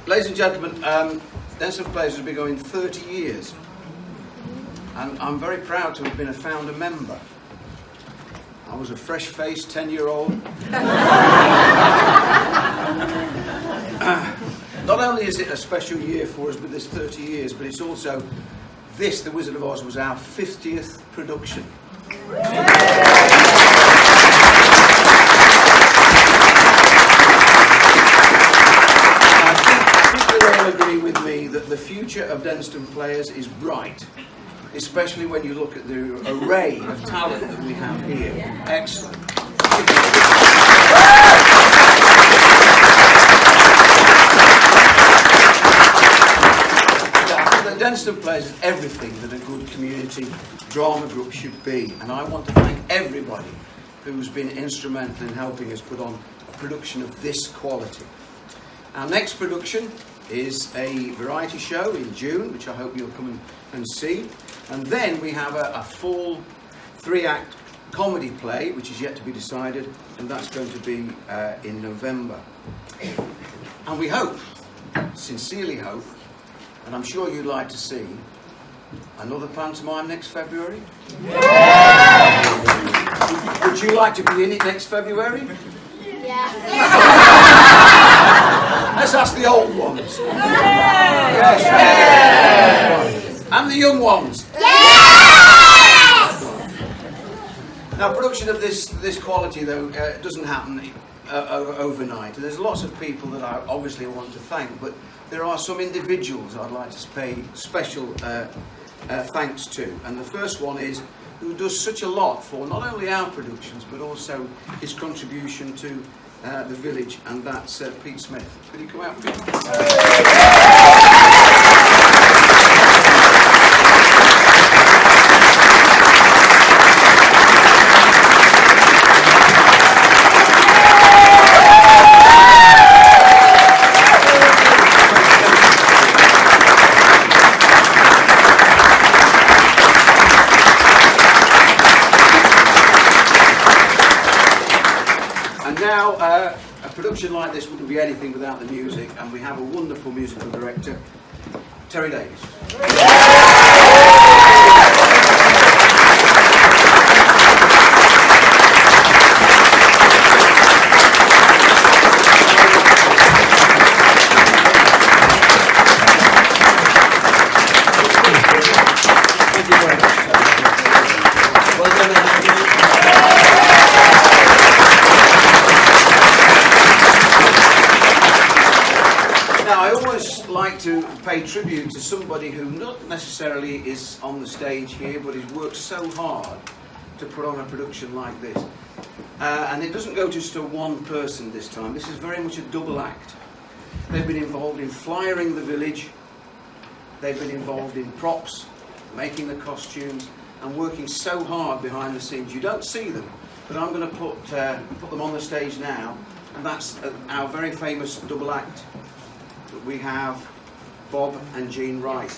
Ladies and gentlemen, Denstone Players has been going 30 years. And I'm very proud to have been a founder member. I was a fresh-faced 10-year-old. Not only is it a special year for us with this 30 years, but it's also this, The Wizard of Oz, was our 50th production. I think you'll all agree with me that the future of Denstone Players is bright, especially when you look at the array of talent that we have here. Excellent. The Denstone Players is everything that a good community drama group should be, and I want to thank everybody who's been instrumental in helping us put on a production of this quality. Our next production is a variety show in June, which I hope you'll come and see, and then we have a full 3-act comedy play, which is yet to be decided, and that's going to be in November. And we hope, sincerely hope, and I'm sure you'd like to see another pantomime next February. Would you like to be in it next February? Yeah. Let's ask the old ones. Yes. Yes. And the young ones. Yes! Now, production of this quality, though, doesn't happen overnight. There's lots of people that I obviously want to thank, but there are some individuals I'd like to pay special thanks to. And the first one is who does such a lot for not only our productions, but also his contribution to the village, and that's Pete Smith. Could you come out, Pete? Now, a production like this wouldn't be anything without the music, and we have a wonderful musical director, Terry Davies. Thank you very much. Well done, Now, I always like to pay tribute to somebody who not necessarily is on the stage here, but has worked so hard to put on a production like this. And it doesn't go just to one person this time. This is very much a double act. They've been involved in flyering the village. They've been involved in props, making the costumes, and working so hard behind the scenes. You don't see them, but I'm going to put them on the stage now, and that's our very famous double act. We have Bob and Jean Wright.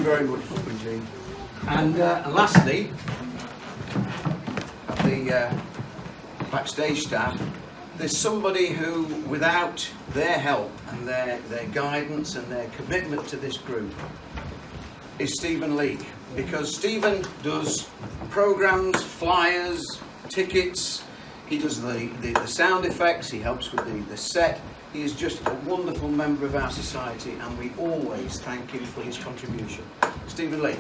Very much, Jean. And lastly, of the backstage staff, there's somebody who, without their help and their guidance and their commitment to this group, is Stephen Lee. Because Stephen does programs, flyers, tickets, he does the sound effects, he helps with the set. He is just a wonderful member of our society, and we always thank him for his contribution. Stephen Lee.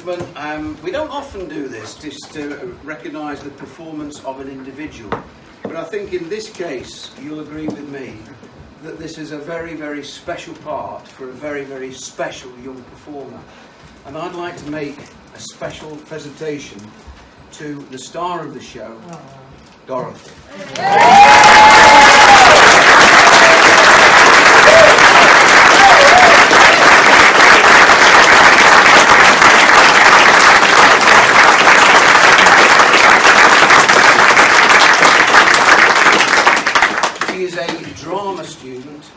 gentlemen, we don't often do this, just to recognise the performance of an individual. But I think in this case, you'll agree with me that this is a very, very special part for a very, very special young performer. And I'd like to make a special presentation to the star of the show, Dorothy. She is a drama student,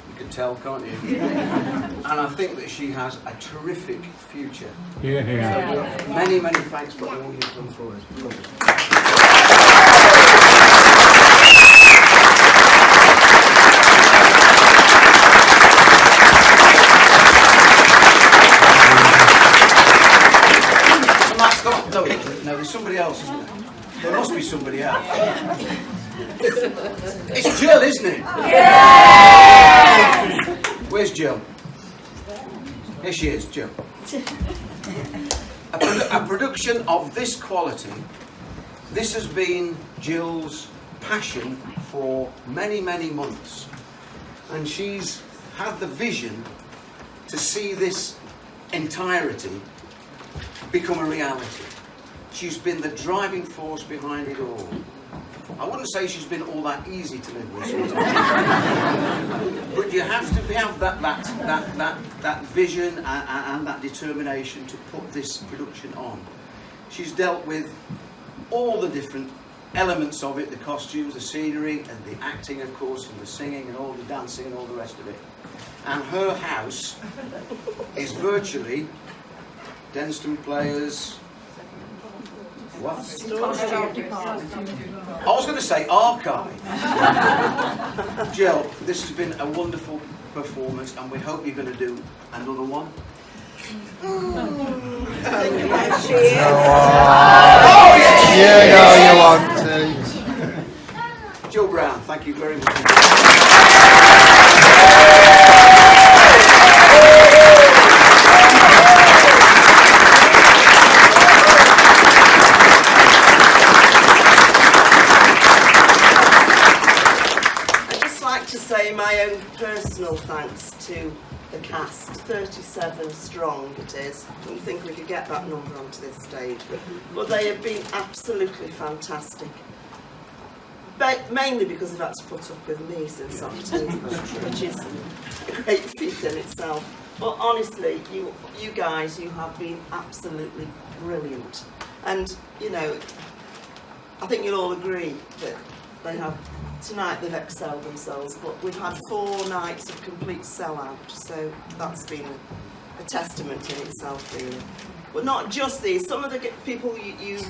you can tell, can't you? And I think that she has a terrific future. Yeah. So, many, many thanks for all you've done for us. And that's not, no, there's somebody else, isn't there? There must be somebody else. It's Jill, isn't it? Yeah! Where's Jill? Here she is, Jill. A production of this quality, this has been Jill's passion for many, many months. And she's had the vision to see this entirety become a reality. She's been the driving force behind it all. I wouldn't say she's been all that easy to live with sometimes. But you have to have that vision and that determination to put this production on. She's dealt with all the different elements of it, the costumes, the scenery, and the acting, of course, and the singing, and all the dancing, and all the rest of it. And her house is virtually Denstone Players. What? I was going to say archive. Jill, this has been a wonderful performance, and we hope you're going to do another one. You want to. Jill Brown, thank you very much. Say my own personal thanks to the cast, 37 strong it is. I didn't think we could get that number onto this stage, but they have been absolutely fantastic. Mainly because they've had to put up with me since October, which is a great feat in itself. But honestly, you guys, you have been absolutely brilliant. And, you know, I think you'll all agree that they have. Tonight they've excelled themselves, but we've had 4 nights of complete sellout, so that's been a testament in itself, really. But not just these. Some of the people you've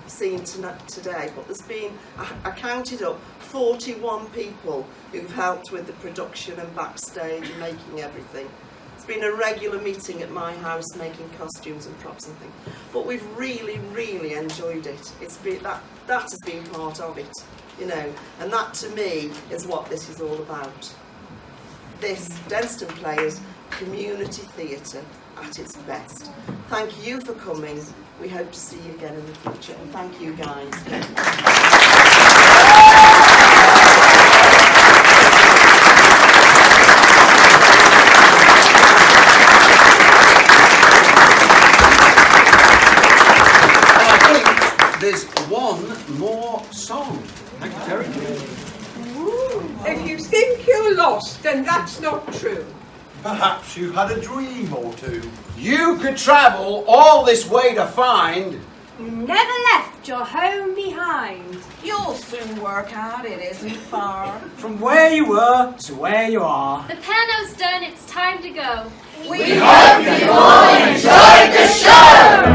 seen today, but there's been, I counted up 41 people who've helped with the production and backstage and making everything. It's been a regular meeting at my house, making costumes and props and things. But we've really, really enjoyed it. It's been that has been part of it. You know, and that to me is what this is all about. This Denstone Players community theatre at its best. Thank you for coming. We hope to see you again in the future, and thank you guys. And I think there's one more song. Thank you, Terry. If you think you're lost, then that's not true. Perhaps you had a dream or two. You could travel all this way to find. You never left your home behind. You'll soon work out it isn't far. From where you were to where you are. The piano's done, it's time to go. We hope you all enjoyed the show!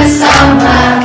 Summer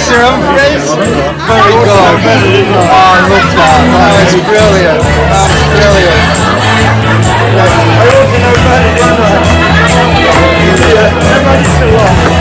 Sir Humphreys? Very good. Oh, I love that. That was brilliant. That was brilliant. I ought to know better, didn't I? Yeah, everybody's so long.